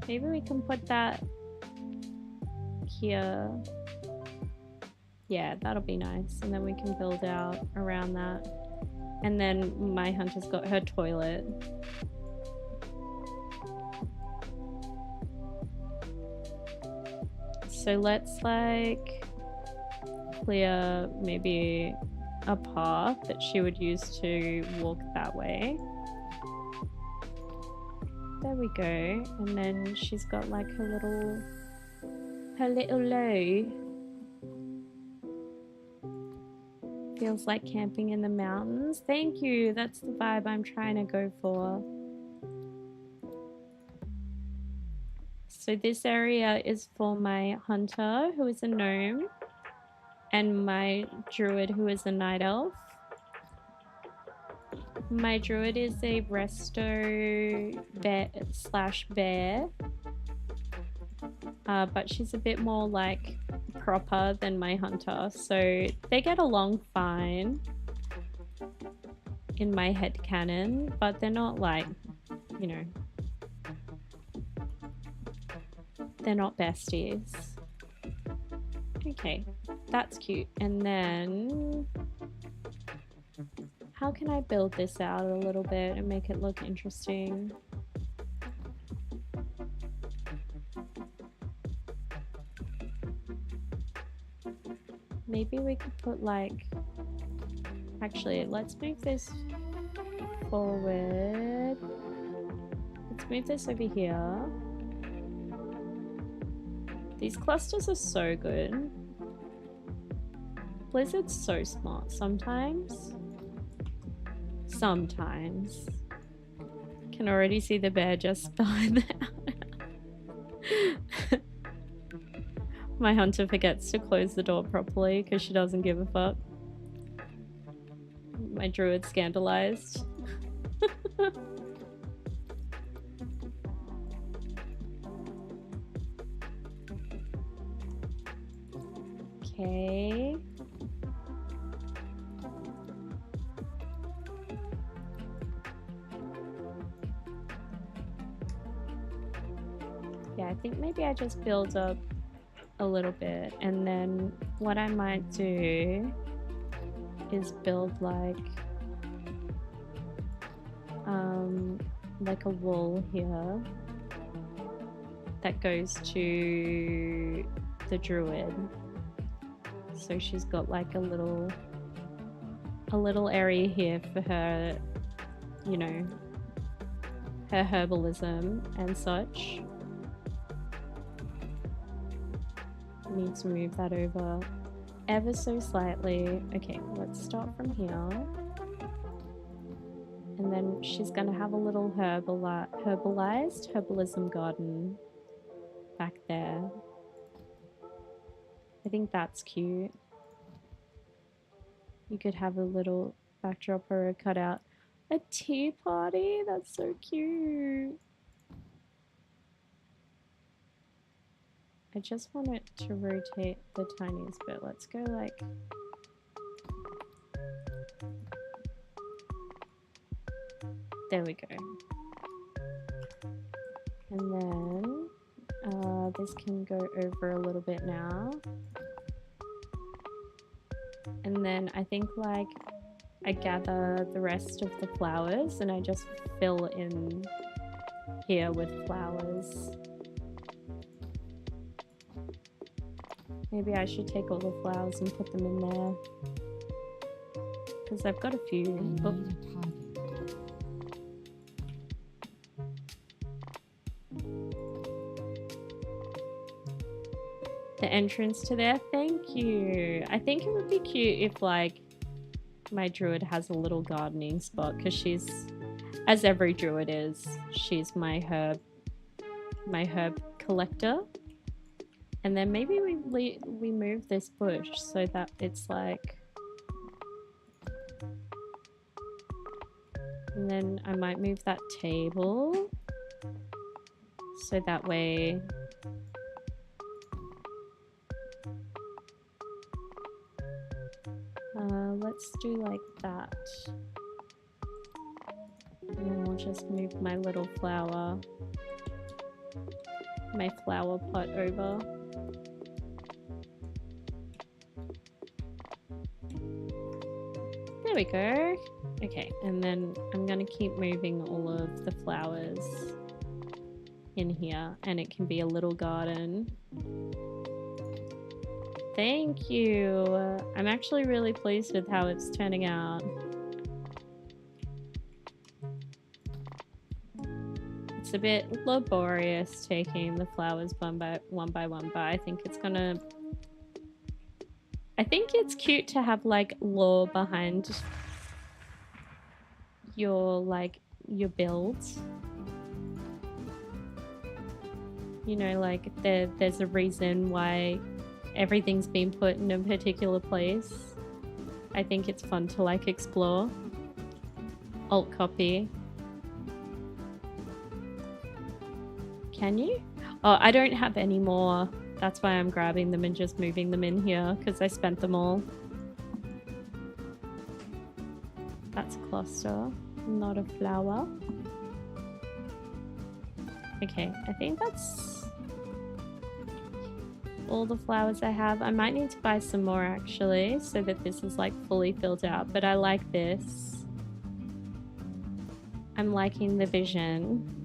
[SPEAKER 1] Maybe we can put that here. Yeah, that'll be nice. And then we can build out around that. And then my hunter's got her toilet. So let's like clear maybe a path that she would use to walk that way. There we go. And then she's got like her little loo. Feels like camping in the mountains. Thank you. That's the vibe I'm trying to go for. So this area is for my hunter, who is a gnome, and my druid, who is a night elf. My druid is a resto bear, but she's a bit more like proper than my hunter, so they get along fine. in my head canon, but they're not like, you know, they're not besties. Okay, that's cute. And then how can I build this out a little bit and make it look interesting? Maybe we could put like, actually, let's move this forward. Let's move this over here. These clusters are so good. Blizzard's so smart sometimes. Sometimes. Can already see the bear just behind the house. My hunter forgets to close the door properly because she doesn't give a fuck. My druid scandalized. Okay. Yeah, I think maybe I just build up a little bit, and then what I might do is build like a wall here that goes to the druid. So she's got like a little area here for her, you know, her herbalism and such. Need to move that over ever so slightly. Okay, let's start from here. And then she's gonna have a little herbalism garden back there. I think that's cute. You could have a little backdrop or a cutout. A tea party? That's so cute. I just want it to rotate the tiniest bit. Let's go like... There we go. And then this can go over a little bit now. And then I think like I gather the rest of the flowers and I just fill in here with flowers. Maybe I should take all the flowers and put them in there. Because I've got a few. Oh. The entrance to there, thank you. I think it would be cute if like my druid has a little gardening spot, because she's, as every druid is, she's my herb collector. And then maybe we move this bush so that it's like, and then I might move that table so that way let's do like that. And then we'll just move my little flower pot over. There we go. Okay, and then I'm gonna keep moving all of the flowers in here, and it can be a little garden. Thank you. I'm actually really pleased with how it's turning out. It's a bit laborious taking the flowers one by one, but I think it's gonna... I think it's cute to have like lore behind your build. You know, like there's a reason why everything's been put in a particular place. I think it's fun to like explore. Alt copy. Can you? Oh, I don't have any more. That's why I'm grabbing them and just moving them in here, because I spent them all. That's cool. cluster, not a flower. Okay, I think that's all the flowers I have. I might need to buy some more actually, so that this is like fully filled out, but I like this. I'm liking the vision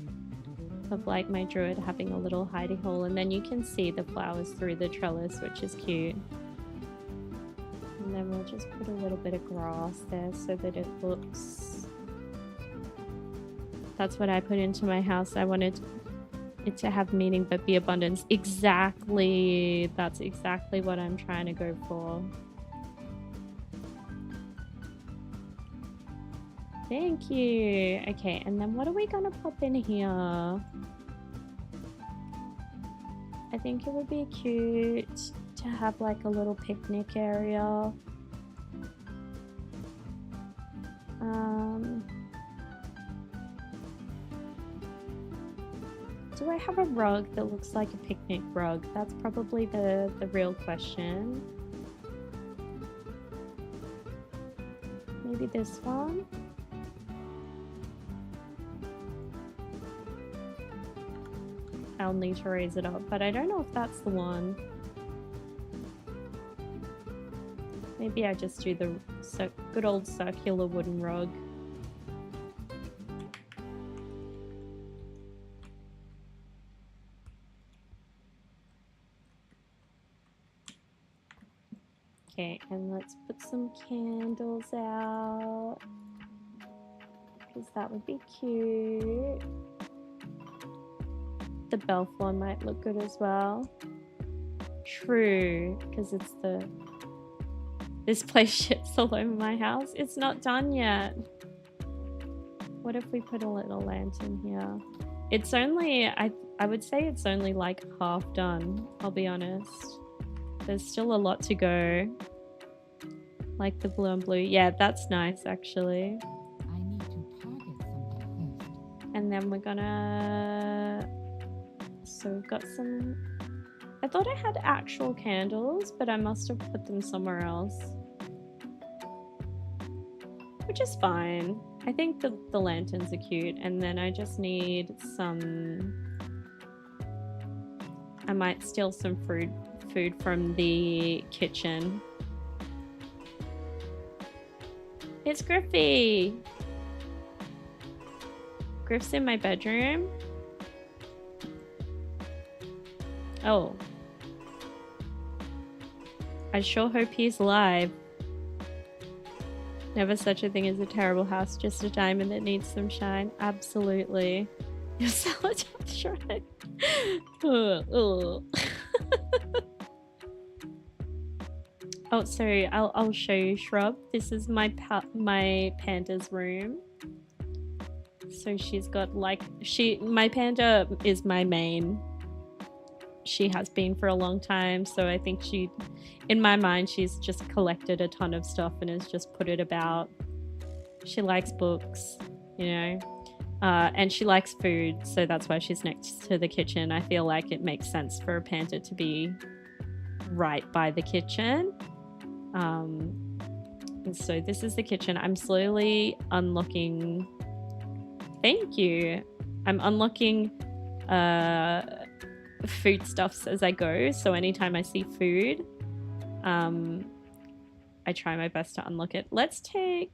[SPEAKER 1] of like my druid having a little hidey hole, and then you can see the flowers through the trellis, which is cute. And then we'll just put a little bit of grass there so that it looks... That's what I put into my house. I wanted it to have meaning but be abundance. Exactly. That's exactly what I'm trying to go for. Thank you. Okay, and then what are we gonna pop in here? I think it would be cute to have like a little picnic area. Do I have a rug that looks like a picnic rug? That's probably the real question. Maybe this one? I'll need to raise it up, but I don't know if that's the one. Maybe I just do the good old circular wooden rug. Okay, and let's put some candles out, because that would be cute. The Belfour might look good as well. True, because it's the... This place shits all over my house. It's not done yet. What if we put a little lantern here? It's only... I would say it's only like half done, I'll be honest. There's still a lot to go. Like the blue and blue. Yeah, that's nice actually.
[SPEAKER 3] I need to target something first.
[SPEAKER 1] And then we're gonna... So we've got some... I thought I had actual candles, but I must have put them somewhere else. Which is fine. I think the lanterns are cute. And then I just need some... I might steal some food from the kitchen. It's Griffy! Griff's in my bedroom. Oh. I sure hope he's alive. Never such a thing as a terrible house, just a diamond that needs some shine. Absolutely. Your salad shrine. Oh, sorry. I'll show you, Shrub. This is my panda's room. So she's got like my panda is my main. She has been for a long time, so I think in my mind, she's just collected a ton of stuff and has just put it about. She likes books, you know, and she likes food, so that's why she's next to the kitchen. I feel like it makes sense for a panda to be right by the kitchen. And so this is the kitchen. I'm slowly unlocking. Thank you. I'm unlocking foodstuffs as I go. So anytime I see food, I try my best to unlock it. Let's take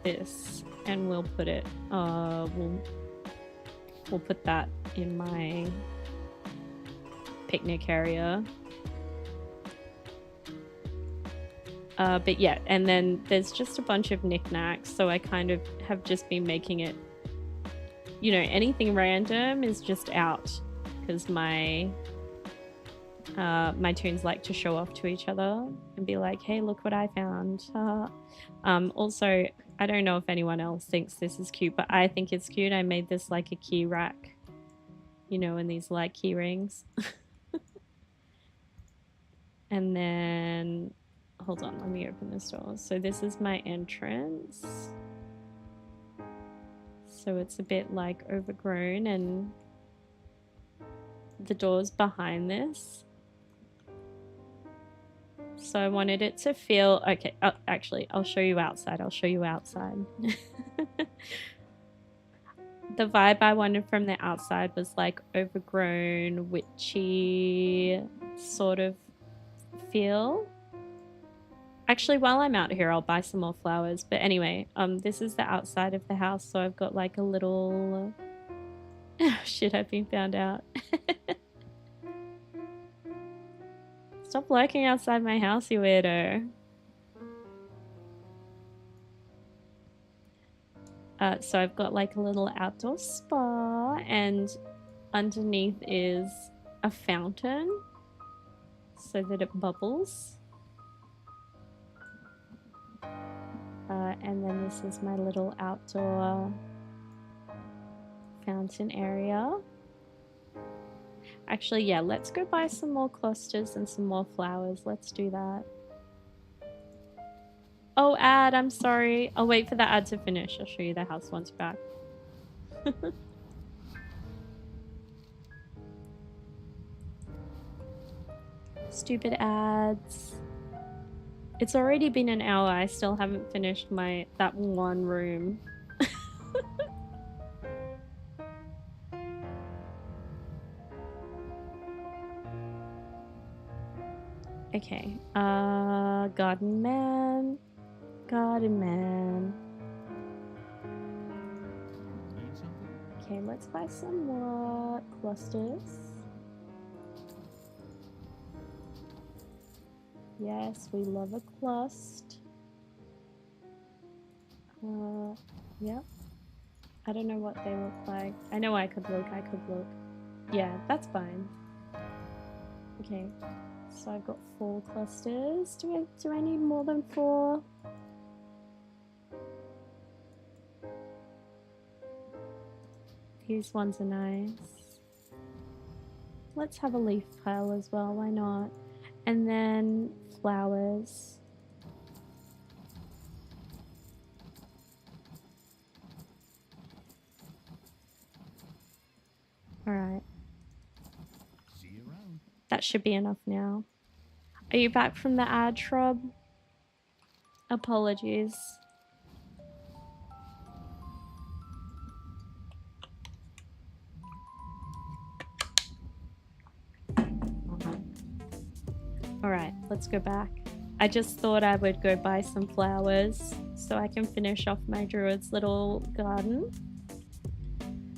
[SPEAKER 1] this and we'll put it. We'll put that in my picnic area. But yeah, and then there's just a bunch of knickknacks, so I kind of have just been making it, you know, anything random is just out, because my toons like to show off to each other and be like, hey, look what I found. Also, I don't know if anyone else thinks this is cute, but I think it's cute. I made this like a key rack, you know, and these like key rings. And then... Hold on, let me open this door. So this is my entrance. So it's a bit like overgrown, and the door's behind this. So I wanted it to feel okay. Actually, I'll show you outside. I'll show you outside. The vibe I wanted from the outside was like overgrown, witchy sort of feel. Actually, while I'm out here, I'll buy some more flowers. But anyway, this is the outside of the house, so I've got like a little shit, I've been found out. Stop lurking outside my house, you weirdo. So I've got like a little outdoor spa, and underneath is a fountain so that it bubbles. And then this is my little outdoor fountain area. Actually, yeah, let's go buy some more clusters and some more flowers. Let's do that. Oh, ad, I'm sorry. I'll wait for the ad to finish. I'll show you the house once back. Stupid ads. It's already been an hour. I still haven't finished that one room. Okay. Garden man. Garden man.
[SPEAKER 2] Need something?
[SPEAKER 1] Okay, let's buy some more clusters. Yes, we love a cluster. Yep. I don't know what they look like. I know I could look. Yeah, that's fine. Okay, so I've got 4 clusters. Do I need more than 4? These ones are nice. Let's have a leaf pile as well, why not? And then flowers. Alright.
[SPEAKER 2] See you around.
[SPEAKER 1] That should be enough now. Are you back from the ad shrub? Apologies. Alright, let's go back. I just thought I would go buy some flowers so I can finish off my druid's little garden.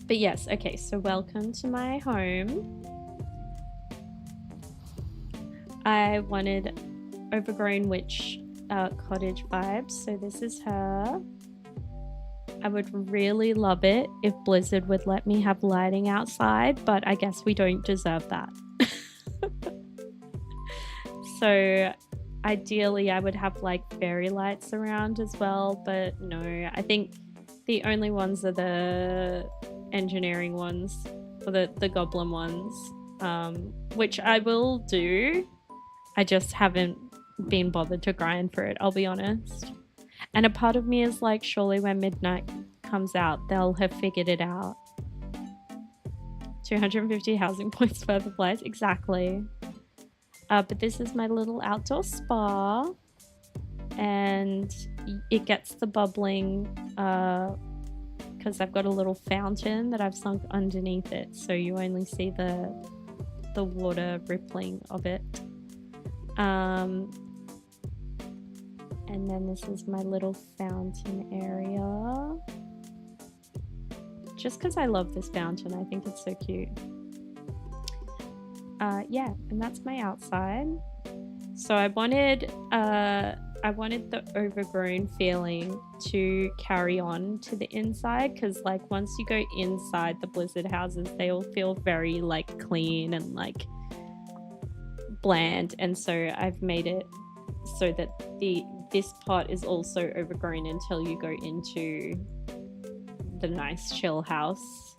[SPEAKER 1] But yes, okay, so welcome to my home. I wanted overgrown witch cottage vibes, so this is her. I would really love it if Blizzard would let me have lighting outside, but I guess we don't deserve that. So ideally I would have like fairy lights around as well, but no, I think the only ones are the engineering ones, or the goblin ones, which I will do. I just haven't been bothered to grind for it, I'll be honest. And a part of me is like, surely when midnight comes out, they'll have figured it out. 250 housing points worth of lights, exactly. But this is my little outdoor spa, and it gets the bubbling because I've got a little fountain that I've sunk underneath it, so you only see the water rippling of it. And then this is my little fountain area. Just because I love this fountain, I think it's so cute. Yeah, and that's my outside. So I wanted the overgrown feeling to carry on to the inside, because like once you go inside the Blizzard houses, they all feel very like clean and like bland, and so I've made it so that this part is also overgrown until you go into the nice chill house.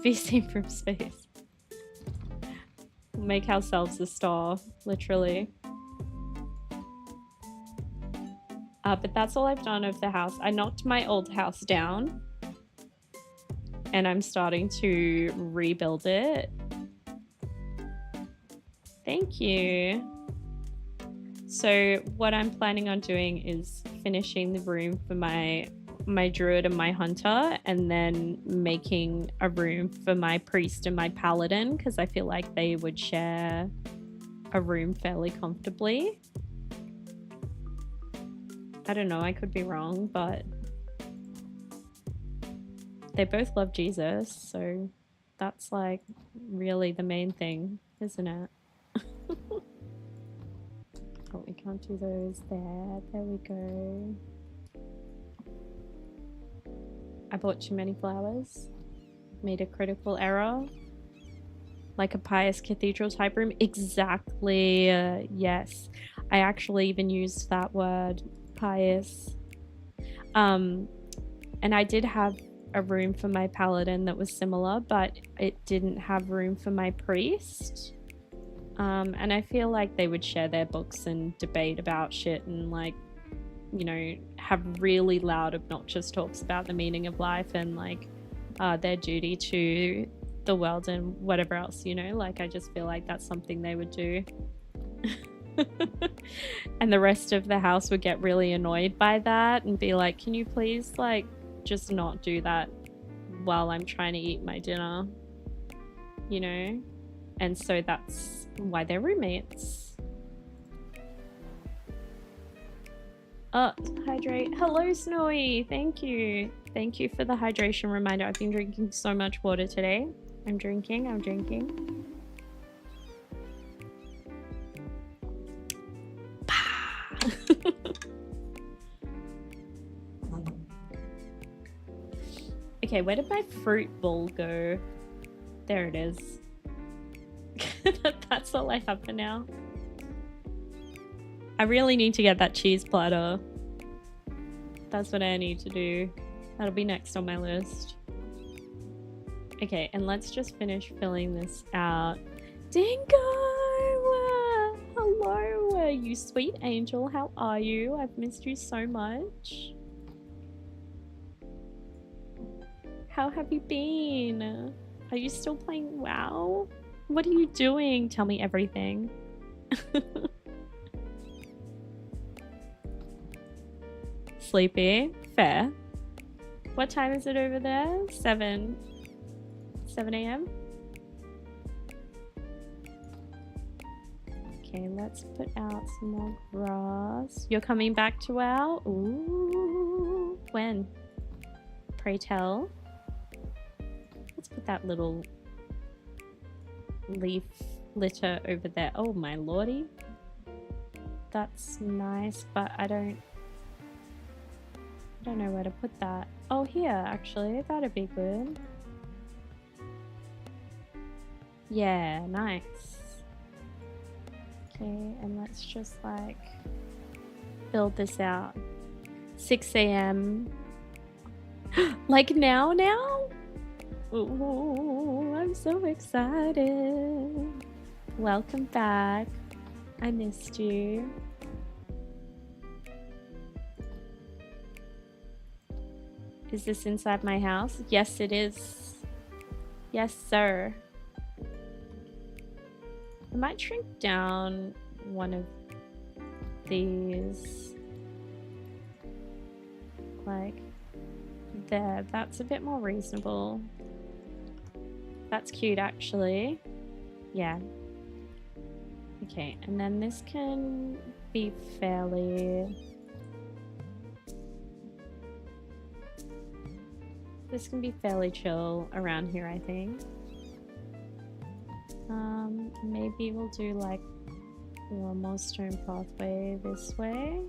[SPEAKER 1] Feasting from space. Make ourselves a star, literally. But that's all I've done of the house. I knocked my old house down and I'm starting to rebuild it. Thank you. So what I'm planning on doing is finishing the room for my druid and my hunter, and then making a room for my priest and my paladin, because I feel like they would share a room fairly comfortably. I don't know, I could be wrong, but they both love Jesus, so that's like really the main thing, isn't it? Oh, we can't do those there. There we go. I bought too many flowers. Made a critical error. Like a pious cathedral type room. Exactly. Yes. I actually even used that word, pious. And I did have a room for my paladin that was similar, but it didn't have room for my priest. And I feel like they would share their books and debate about shit and, like, you know, have really loud, obnoxious talks about the meaning of life and, like, their duty to the world and whatever else, you know? Like, I just feel like that's something they would do. And the rest of the house would get really annoyed by that and be like, can you please, like, just not do that while I'm trying to eat my dinner, you know? And so that's why they're roommates. Hydrate. Hello, Snowy. Thank you. Thank you for the hydration reminder. I've been drinking so much water today. I'm drinking. Okay, where did my fruit bowl go? There it is. That's all I have for now. I really need to get that cheese platter. That's what I need to do. That'll be next on my list. Okay, and let's just finish filling this out. Dingo! Hello, you sweet angel. How are you? I've missed you so much. How have you been? Are you still playing WoW? What are you doing? Tell me everything. Sleepy. Fair. What time is it over there? 7 a.m? Okay, let's put out some more grass. You're coming back to WoW? Ooh. When? Pray tell. Let's put that little leaf litter over there. Oh my lordy. That's nice, but I don't know where to put that. Oh, here, actually. That'd be good. Yeah, nice. Okay, and let's just, like, build this out. 6 a.m. Like now? Ooh, I'm so excited. Welcome back. I missed you. Is this inside my house? Yes, it is. Yes, sir. I might shrink down one of these. Like, there. That's a bit more reasonable. That's cute, actually. Yeah. Okay, and then this can be fairly... This can be fairly chill around here, I think. Maybe we'll do like one more stone pathway this way.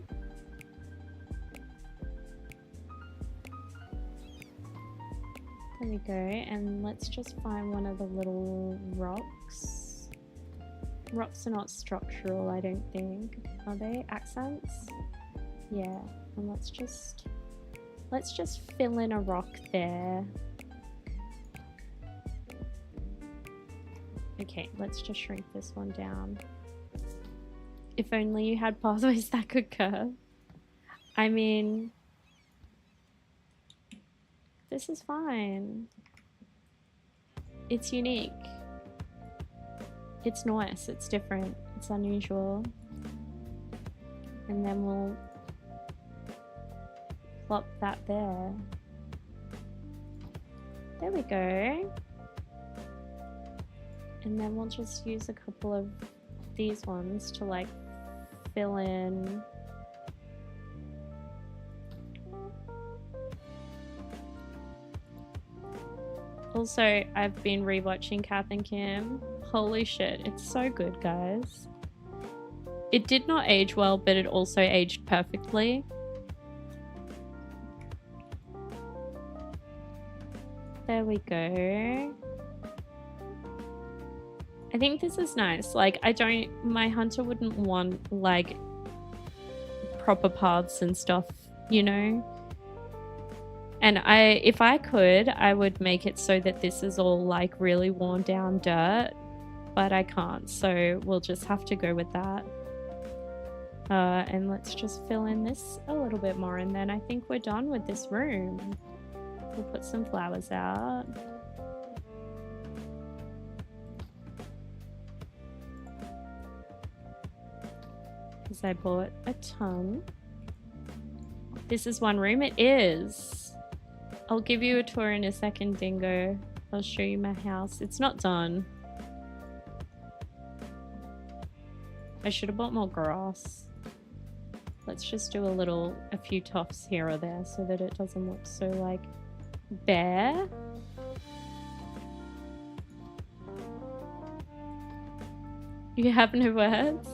[SPEAKER 1] There we go, and let's just find one of the little rocks. Rocks are not structural, I don't think. Are they? Accents? Yeah, and let's just fill in a rock there. Okay, let's just shrink this one down. If only you had pathways that could curve. I mean, this is fine. It's unique. It's nice, it's different, it's unusual. And then we'll plop that there. There we go. And then we'll just use a couple of these ones to like fill in. Also, I've been rewatching Kath and Kim. Holy shit, it's so good, guys. It did not age well, but it also aged perfectly. There we go. I think this is nice. Like, my hunter wouldn't want like proper paths and stuff, you know? And if I could, I would make it so that this is all like really worn down dirt, but I can't. So we'll just have to go with that. And let's just fill in this a little bit more. And then I think we're done with this room. We'll put some flowers out. Because I bought a ton. This is one room. It is. I'll give you a tour in a second, Dingo. I'll show you my house. It's not done. I should have bought more grass. Let's just do a few tufts here or there so that it doesn't look so like bare. You have no words?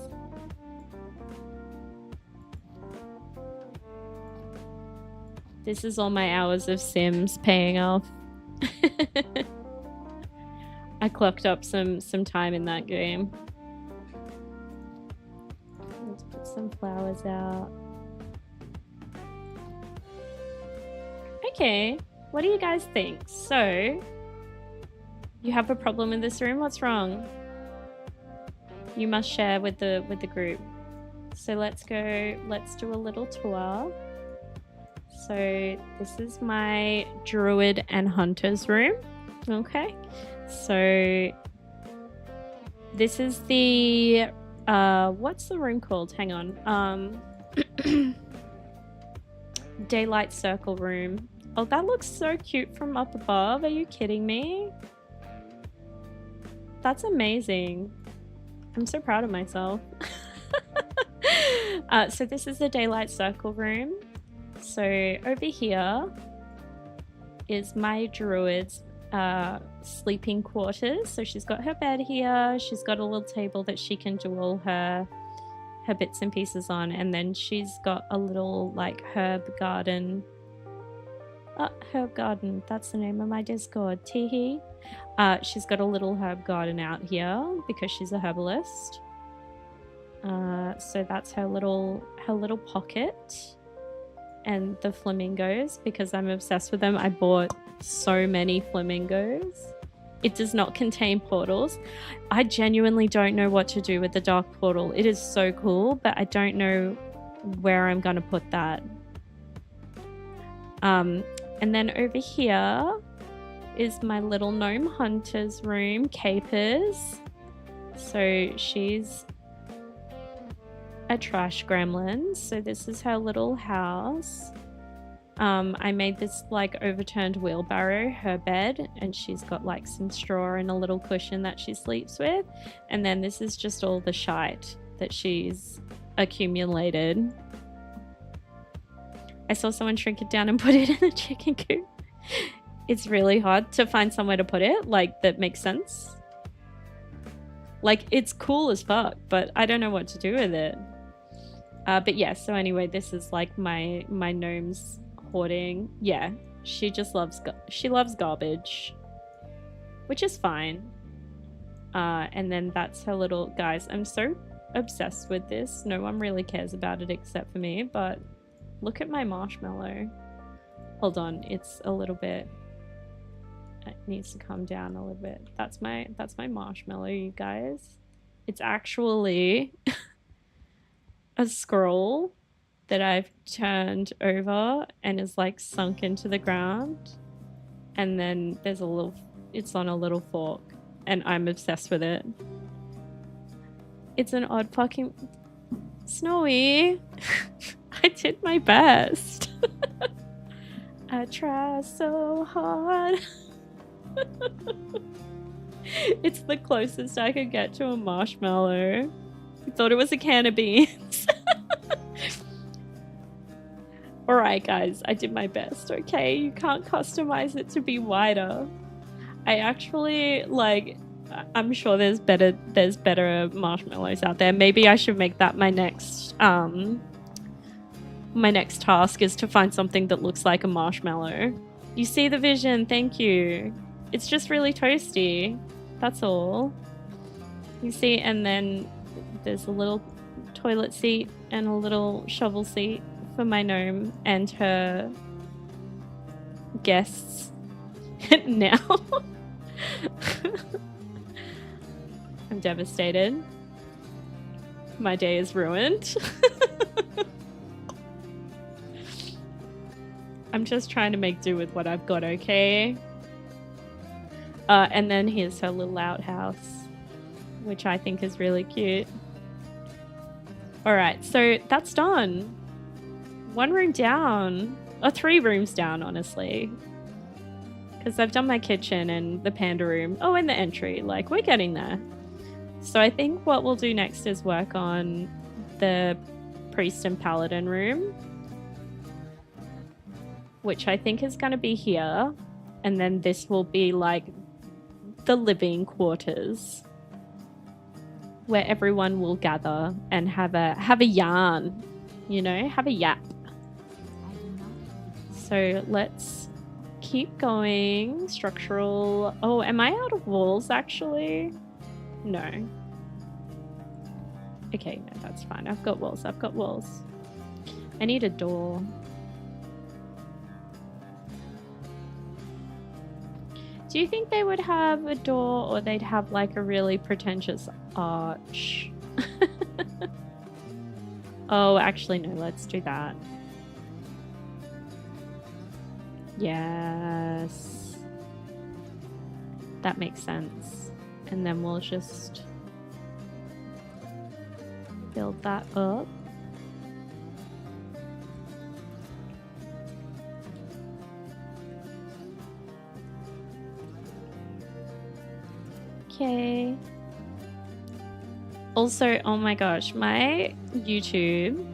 [SPEAKER 1] This is all my hours of Sims paying off. I clocked up some time in that game. Let's put some flowers out. Okay, what do you guys think? So, you have a problem in this room? What's wrong? You must share with the group. So let's go. Let's do a little tour. So this is my druid and hunter's room. Okay. So this is the what's the room called? Hang on. Daylight circle room. Oh, that looks so cute from up above. Are you kidding me? That's amazing. I'm so proud of myself. So this is the daylight circle room. So over here is my druid's sleeping quarters. So she's got her bed here. She's got a little table that she can do all her bits and pieces on. And then she's got a little like herb garden. Herb garden. That's the name of my Discord. Teehee. She's got a little herb garden out here because she's a herbalist. So that's her little pocket. And the flamingos, because I'm obsessed with them. I bought so many flamingos. It does not contain portals. I genuinely don't know what to do with the dark portal. It is so cool, but I don't know where I'm gonna put that. And then over here is my little gnome hunter's room, Capers. So she's a trash gremlin. So this is her little house. I made this like overturned wheelbarrow, her bed, and she's got like some straw and a little cushion that she sleeps with. And then this is just all the shite that she's accumulated. I saw someone shrink it down and put it in a chicken coop. It's really hard to find somewhere to put it, like, that makes sense. Like, it's cool as fuck, but I don't know what to do with it. But yeah, so anyway, this is like my gnome's hoarding. Yeah, she just loves garbage, which is fine. And then that's her little, guys, I'm so obsessed with this. No one really cares about it except for me, but look at my marshmallow. Hold on, it's a little bit, it needs to come down a little bit. That's my marshmallow, you guys. It's actually a scroll that I've turned over and is like sunk into the ground. And then there's a little, it's on a little fork, and I'm obsessed with it. It's an odd fucking, Snowy, I did my best. I try so hard. It's the closest I could get to a marshmallow. I thought it was a can of beans. Alright guys, I did my best, okay? You can't customize it to be wider. I actually, like, I'm sure there's better marshmallows out there. Maybe I should make that my next task, is to find something that looks like a marshmallow. You see the vision, thank you. It's just really toasty. That's all. You see, and then there's a little toilet seat and a little shovel seat for my gnome and her guests. Now I'm devastated. My day is ruined. I'm just trying to make do with what I've got, okay? And then here's her little outhouse, which I think is really cute. Alright, so that's done. 1 room down. Or 3 rooms down, honestly. Because I've done my kitchen and the panda room. Oh, and the entry. Like, we're getting there. So I think what we'll do next is work on the priest and paladin room, which I think is going to be here. And then this will be like the living quarters, where everyone will gather and have a yarn, you know, have a yap. So let's keep going. Structural. Oh, am I out of walls actually? No. Okay, no, that's fine. I've got walls. I've got walls. I need a door. Do you think they would have a door, or they'd have like a really pretentious arch? Oh, actually, no, let's do that. Yes. That makes sense. And then we'll just build that up. Okay. Also, oh my gosh, my YouTube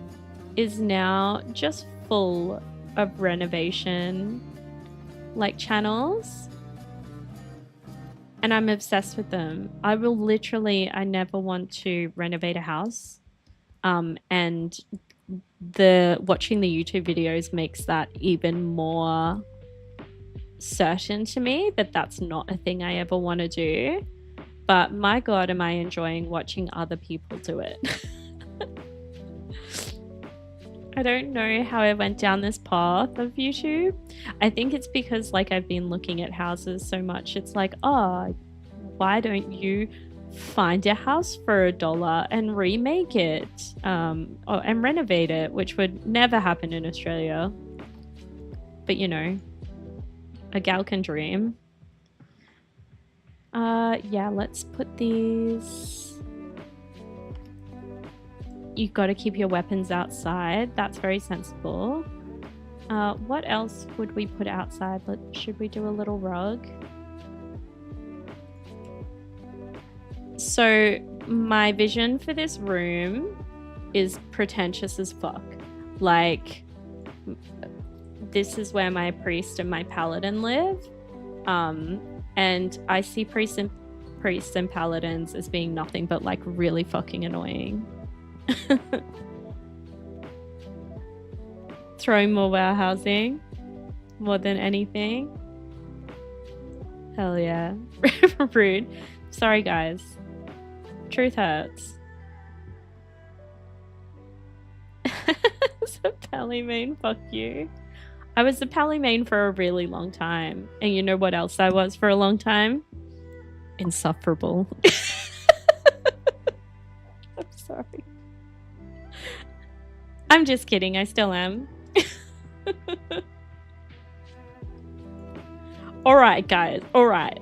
[SPEAKER 1] is now just full of renovation like channels, and I'm obsessed with them. I never want to renovate a house, and watching the YouTube videos makes that even more certain to me that that's not a thing I ever want to do. But my God, am I enjoying watching other people do it. I don't know how I went down this path of YouTube. I think it's because like I've been looking at houses so much. It's like, oh, why don't you find a house for $1 and remake it and renovate it, which would never happen in Australia. But you know, a gal can dream. Yeah, let's put these. You've got to keep your weapons outside. That's very sensible. What else would we put outside? Should we do a little rug? So my vision for this room is pretentious as fuck. Like, this is where my priest and my paladin live. And I see priests and paladins as being nothing but like really fucking annoying. Throwing more warehousing more than anything. Hell yeah. Rude. Sorry guys. Truth hurts. So Pally main, fuck you. I was the Pally main for a really long time. And you know what else I was for a long time? Insufferable. I'm sorry. I'm just kidding. I still am. All right, guys. All right.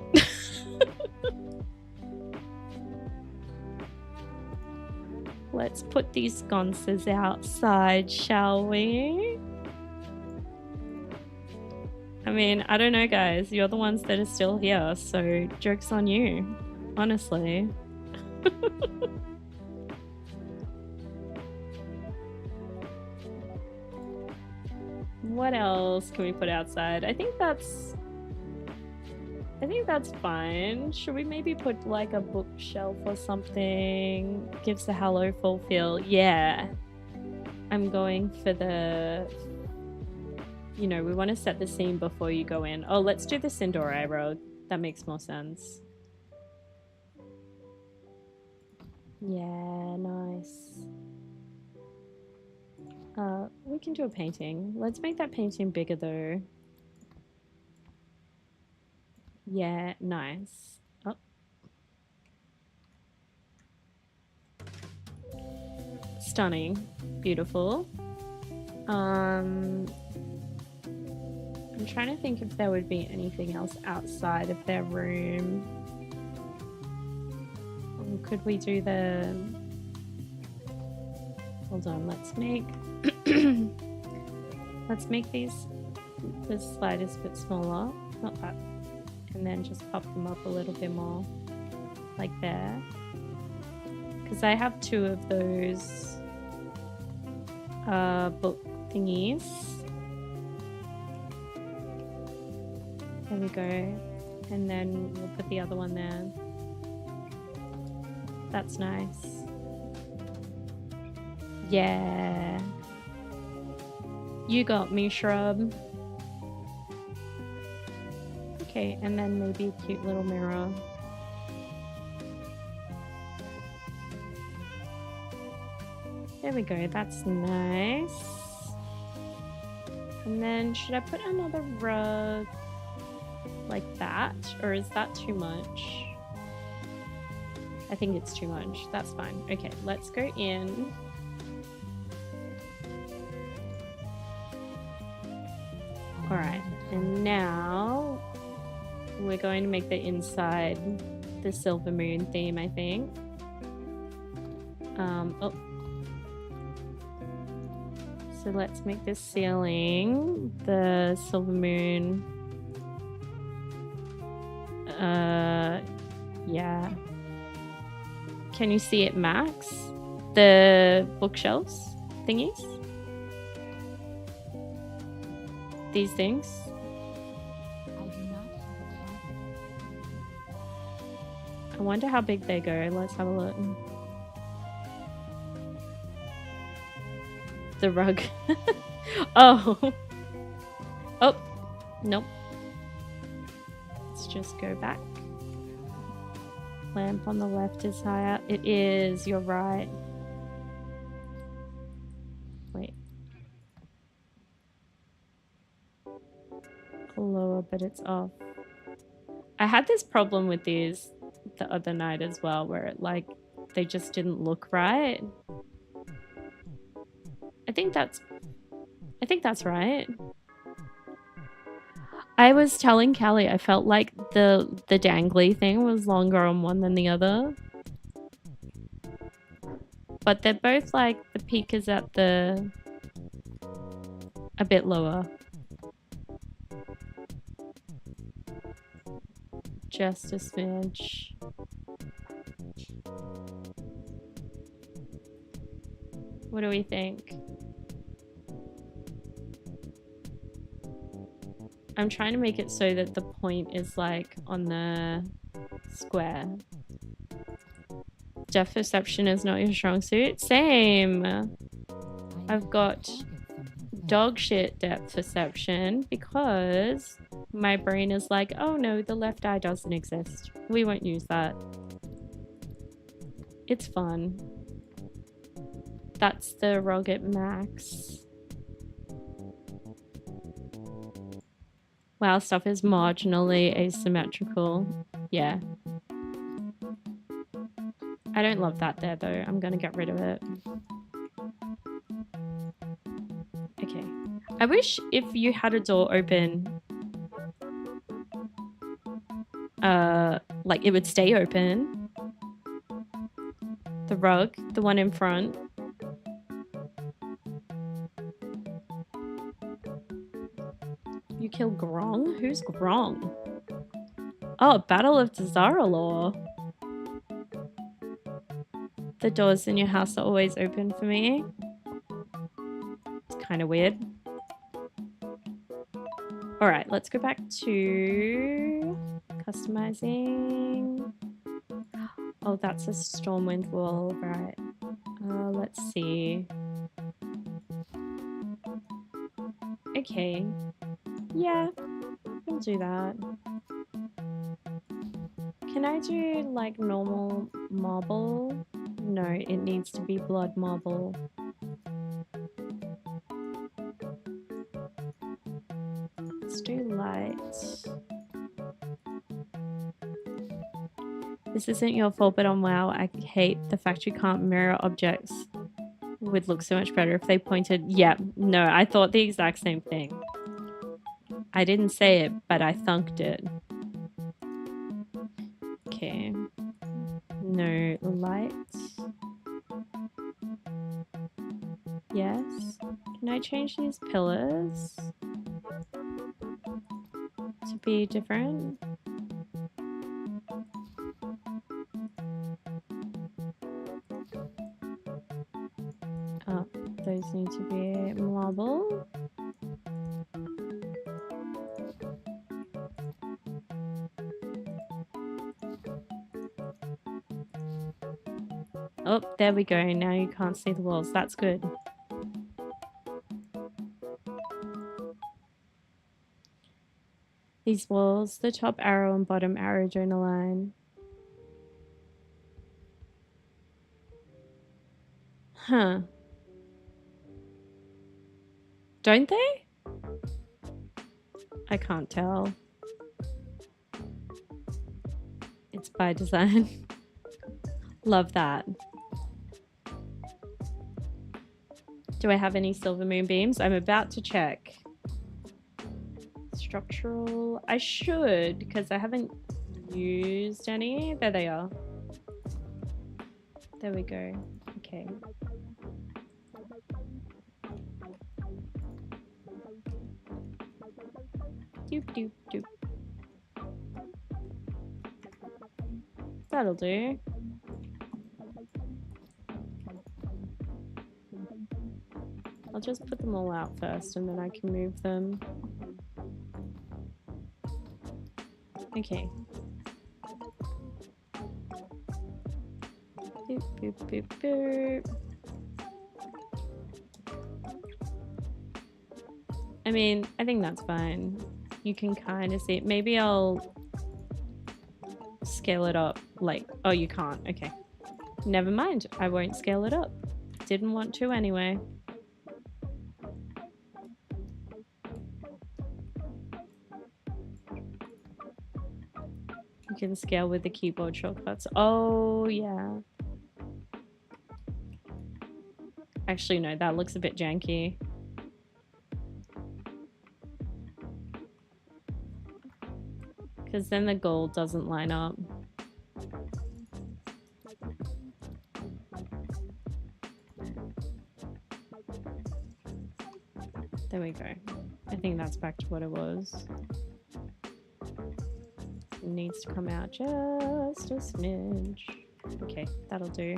[SPEAKER 1] Let's put these sconces outside, shall we? I mean, I don't know, guys. You're the ones that are still here, so joke's on you, honestly. What else can we put outside? I think that's fine. Should we maybe put like a bookshelf or something? Gives the Hello full feel. Yeah. I'm going for the, you know, we want to set the scene before you go in. Oh, let's do the Sindori Road. That makes more sense. Yeah, nice. We can do a painting. Let's make that painting bigger though. Yeah, nice. Oh. Stunning. Beautiful. I'm trying to think if there would be anything else outside of their room. Could we do the... Hold on, let's make... let's make these the sliders a bit smaller. Not that. And then just pop them up a little bit more. Like there. Because I have 2 of those book thingies. There we go. And then we'll put the other one there. That's nice. Yeah. You got me, shrub. Okay, and then maybe a cute little mirror. There we go, that's nice. And then should I put another rug like that? Or is that too much? I think it's too much. That's fine. Okay, let's go in. Alright, and now we're going to make the inside the Silver Moon theme, I think. Oh. So let's make this ceiling the Silver Moon. Yeah. Can you see it, Max? The bookshelves thingies? These things?
[SPEAKER 3] I do not have a target.
[SPEAKER 1] I wonder how big they go. Let's have a look. The rug. Oh. Oh. Nope. Let's just go back. Lamp on the left is higher. It is. You're right. Wait. Lower, but it's off. I had this problem with these the other night as well, where it, like, they just didn't look right. I think that's right. I was telling Callie I felt like the dangly thing was longer on one than the other. But they're both like, the peak is at the a bit lower. Just a smidge. What do we think? I'm trying to make it so that the point is like on the square. Depth perception is not your strong suit. Same. I've got dog shit depth perception because my brain is like, oh no, the left eye doesn't exist. We won't use that. It's fun. That's the Roget Max. Wow, stuff is marginally asymmetrical. Yeah. I don't love that there though. I'm gonna get rid of it. Okay. I wish if you had a door open, like it would stay open. The rug, the one in front. You kill Grong? Who's Grong? Oh, Battle of Dazaralor. The doors in your house are always open for me. It's kind of weird. All right, let's go back to customizing. Oh, that's a Stormwind wall, right. Let's see. Okay. Yeah, we'll do that. Can I do like normal marble? No, it needs to be blood marble. Let's do light. This isn't your fault, but on WoW, I hate the fact you can't mirror objects. Would look so much better if they pointed. Yeah, no, I thought the exact same thing. I didn't say it, but I thunked it. Okay. No light. Yes. Can I change these pillars to be different? Oh, those need to be marble. Oh, there we go. Now you can't see the walls. That's good. These walls, the top arrow and bottom arrow don't align. Huh. Don't they? I can't tell. It's by design. Love that. Do I have any silver moonbeams? I'm about to check. Structural. I should, because I haven't used any. There they are. There we go. Okay. Doop doop doop. That'll do. I'll just put them all out first and then I can move them. Okay. Boop, boop, boop, boop. I mean, I think that's fine. You can kind of see it. Maybe I'll scale it up. Like, oh, you can't. Okay. Never mind. I won't scale it up. Didn't want to anyway. You can scale with the keyboard shortcuts. Oh, yeah. Actually, no, that looks a bit janky. Because then the gold doesn't line up. There we go. I think that's back to what it was. It needs to come out just a smidge. Okay, that'll do.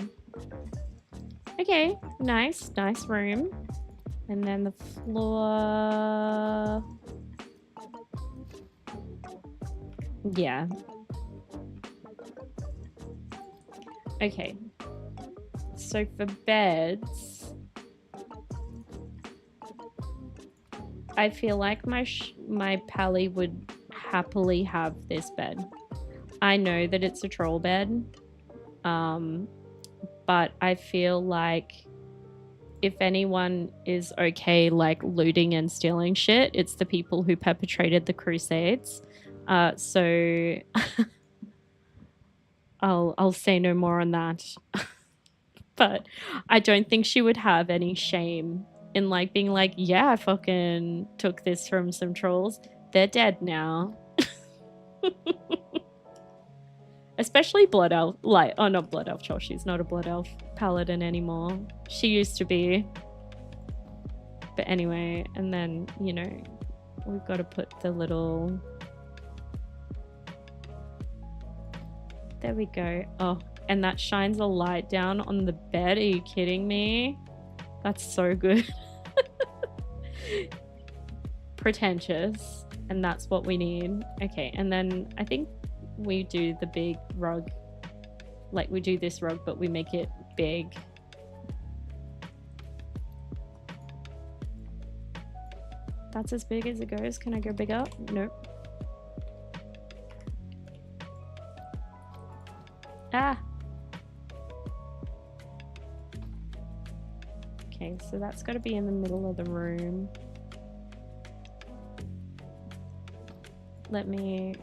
[SPEAKER 1] Okay, nice, nice room. And then the floor. Yeah. Okay. So for beds, I feel like my pally would happily have this bed. I know that it's a troll bed, but I feel like if anyone is okay like looting and stealing shit, it's the people who perpetrated the Crusades. So I'll say no more on that. But I don't think she would have any shame in like being like, yeah, I fucking took this from some trolls. They're dead now. Especially Blood Elf, like, oh, not Blood Elf Chol, she's not a Blood Elf paladin anymore. She used to be. But anyway, and then, you know, we've got to put the little... There we go. Oh, and that shines a light down on the bed. Are you kidding me? That's so good. Pretentious. And that's what we need. Okay, and then I think we do the big rug. Like, we do this rug, but we make it big. That's as big as it goes. Can I go bigger? Nope. Ah! Okay, so that's got to be in the middle of the room. Let me...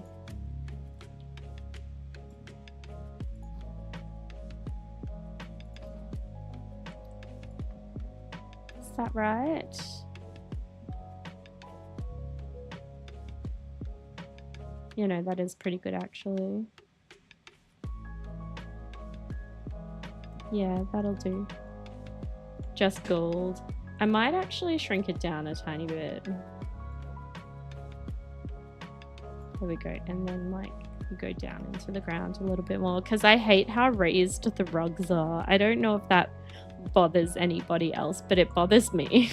[SPEAKER 1] Is that right? You know, that is pretty good actually. Yeah, that'll do. Just gold. I might actually shrink it down a tiny bit. There we go. And then like you go down into the ground a little bit more because I hate how raised the rugs are. I don't know if that bothers anybody else, but it bothers me.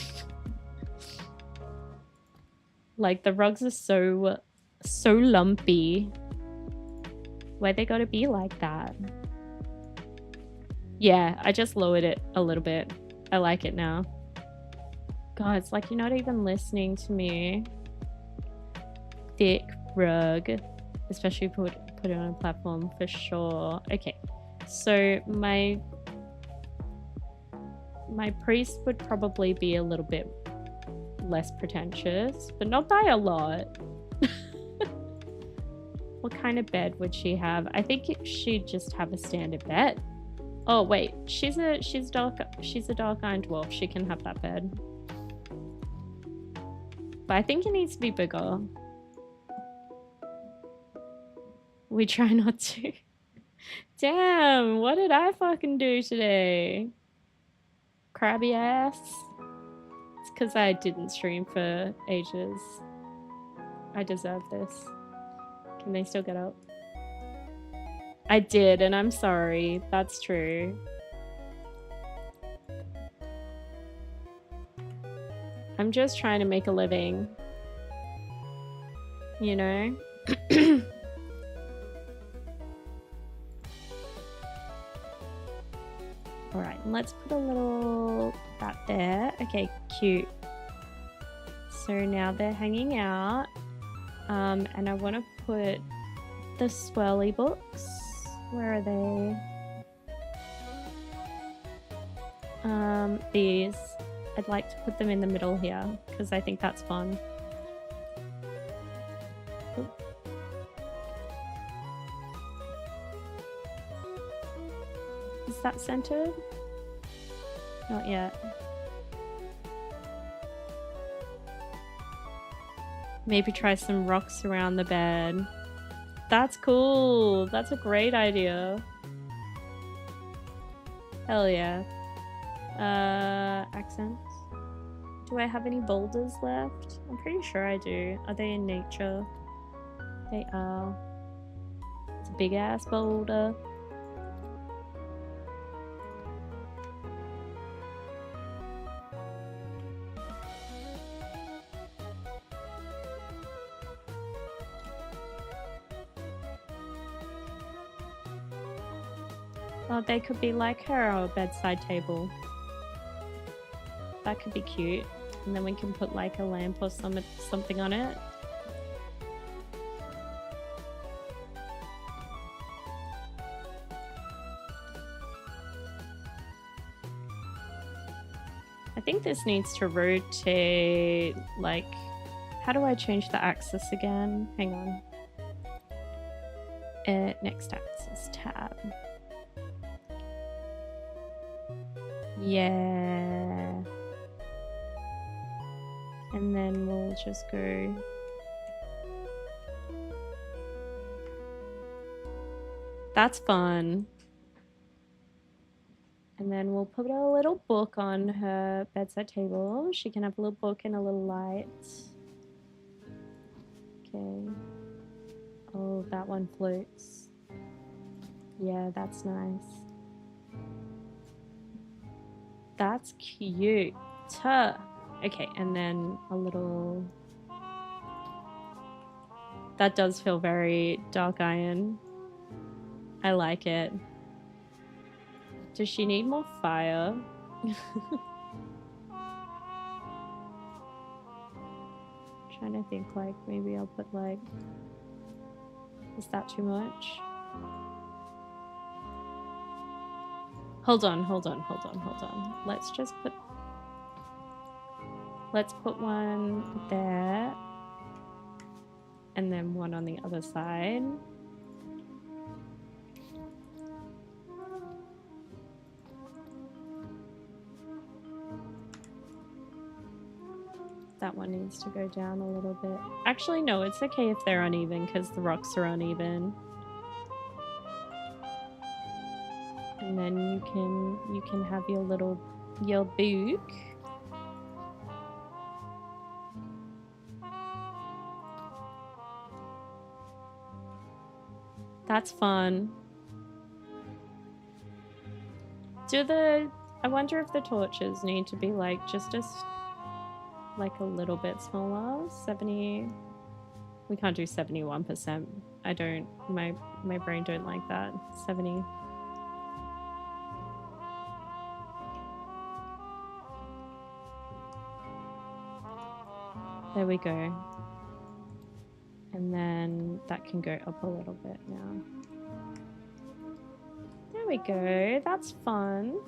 [SPEAKER 1] Like the rugs are so lumpy. Why they gotta be like that? Yeah, I just lowered it a little bit. I like it now. God, it's like you're not even listening to me. Thick rug. Especially put it on a platform for sure. Okay, so my priest would probably be a little bit less pretentious, but not by a lot. What kind of bed would she have? I think she'd just have a standard bed. Oh wait, she's a dark iron dwarf. She can have that bed. But I think it needs to be bigger. We try not to. Damn, what did I fucking do today? Crabby ass. It's because I didn't stream for ages. I deserve this. Can they still get up? I did, and I'm sorry. That's true. I'm just trying to make a living. You know? Alright, let's put a little... that there. Okay, cute. So now they're hanging out. And I want to put the swirly books. Where are they? These. I'd like to put them in the middle here because I think that's fun. Oop. Is that centered? Not yet. Maybe try some rocks around the bed. That's cool. That's a great idea. Hell yeah. Accents. Do I have any boulders left? I'm pretty sure I do. Are they in nature? They are. It's a big ass boulder. Oh, they could be like her bedside table. That could be cute. And then we can put like a lamp or something on it. I think this needs to rotate, like, how do I change the axis again? Hang on. Next axis tab. Yeah. And then we'll just go. That's fun. And then we'll put a little book on her bedside table. She can have a little book and a little light. Okay. Oh, that one floats. Yeah, that's nice. That's cute. Okay, and then a little... That does feel very Dark Iron. I like it. Does she need more fire? Trying to think, like, maybe I'll put, like... Is that too much? Hold on. Let's just put... Let's put one there. And then one on the other side. That one needs to go down a little bit. Actually, no, it's okay if they're uneven because the rocks are uneven. And then you can have your little book. That's fun. I wonder if the torches need to be like just like a little bit smaller. 70. We can't do 71%. I don't. My brain don't like that. 70. There we go. And then that can go up a little bit now. There we go. That's fun.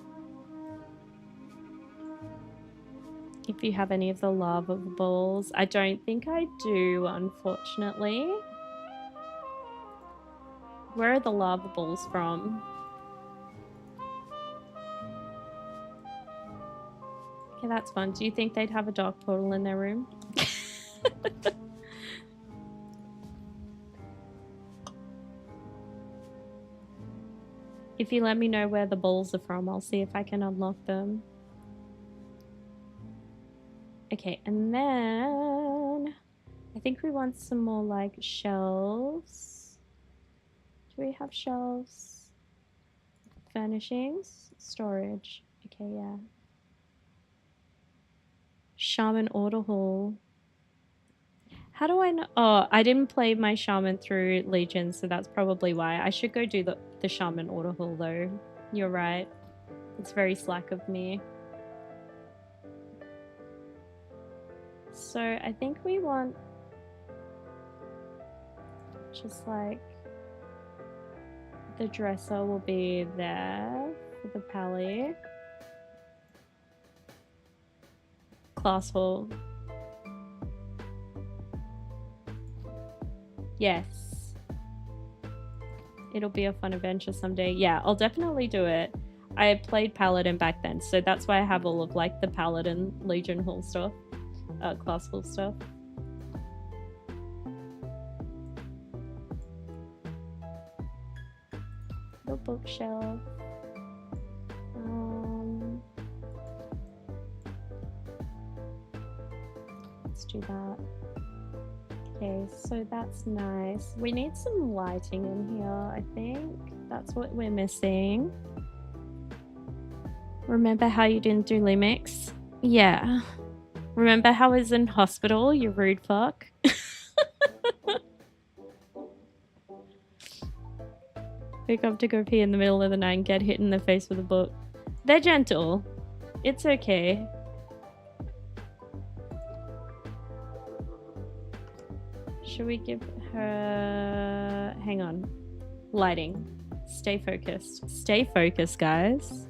[SPEAKER 1] If you have any of the lava balls. I don't think I do, unfortunately. Where are the lava balls from? Okay, that's fun. Do you think they'd have a dark portal in their room? If you let me know where the balls are from, I'll see if I can unlock them. Okay, and then I think we want some more like shelves. Do we have shelves? Furnishings? Storage. Okay, yeah. Shaman Order Hall. How do I know? Oh, I didn't play my Shaman through Legion, so that's probably why. I should go do the Shaman Order Hall though. You're right. It's very slack of me. So I think we want just like the dresser will be there for the pally. Class hall. Yes. It'll be a fun adventure someday. Yeah, I'll definitely do it. I played Paladin back then, so that's why I have all of like the Paladin Legion Hall stuff. Class hall stuff. The bookshelf. Let's do that. Okay, so that's nice. We need some lighting in here, I think. That's what we're missing. Remember how you didn't do Lumix? Yeah. Remember how I was in hospital, you rude fuck? Wake up to go pee in the middle of the night and get hit in the face with a book. They're gentle. It's okay. Should we give her... Hang on. Lighting. Stay focused. Stay focused, guys.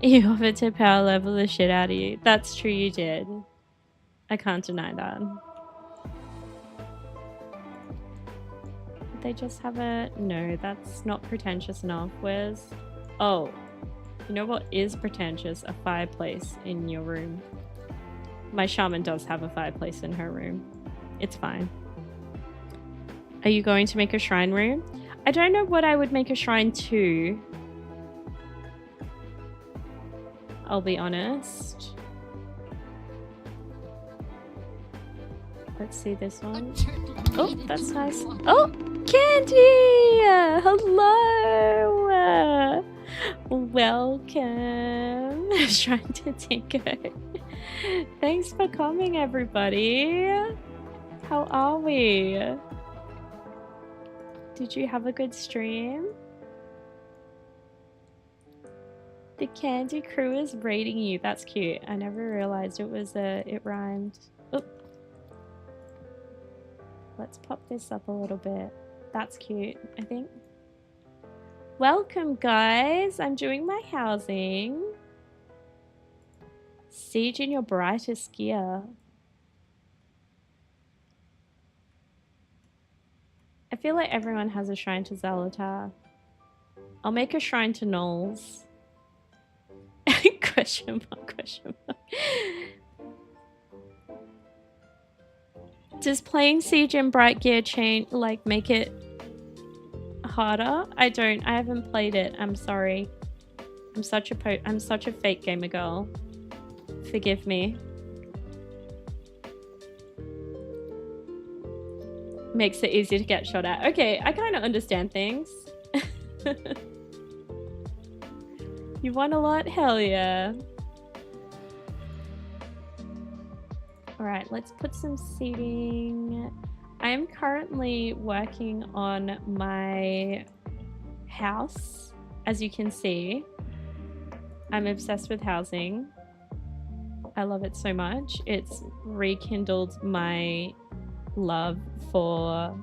[SPEAKER 1] You offered to power level the shit out of you. That's true, you did. I can't deny that. They just have a... No, that's not pretentious enough. Where's... Oh. You know what is pretentious? A fireplace in your room. My shaman does have a fireplace in her room. It's fine. Are you going to make a shrine room? I don't know what I would make a shrine to. I'll be honest. Let's see this one. Oh, that's nice. Oh, Candy! Hello! Welcome. Shrine to Tinko. Thanks for coming, everybody. How are we? Did you have a good stream? The Candy Crew is raiding you. That's cute. I never realized it rhymed. Oop. Let's pop this up a little bit. That's cute, I think. Welcome, guys. I'm doing my housing. Siege in your brightest gear. I feel like everyone has a shrine to Zalatar. I'll make a shrine to Knowles. Question mark, question mark. Does playing Siege in bright gear make it harder? I haven't played it. I'm sorry. I'm such a fake gamer girl. Forgive me. Makes it easier to get shot at. Okay, I kind of understand things. You won a lot? Hell yeah. Alright, let's put some seating. I am currently working on my house, as you can see. I'm obsessed with housing. I love it so much. It's rekindled my love for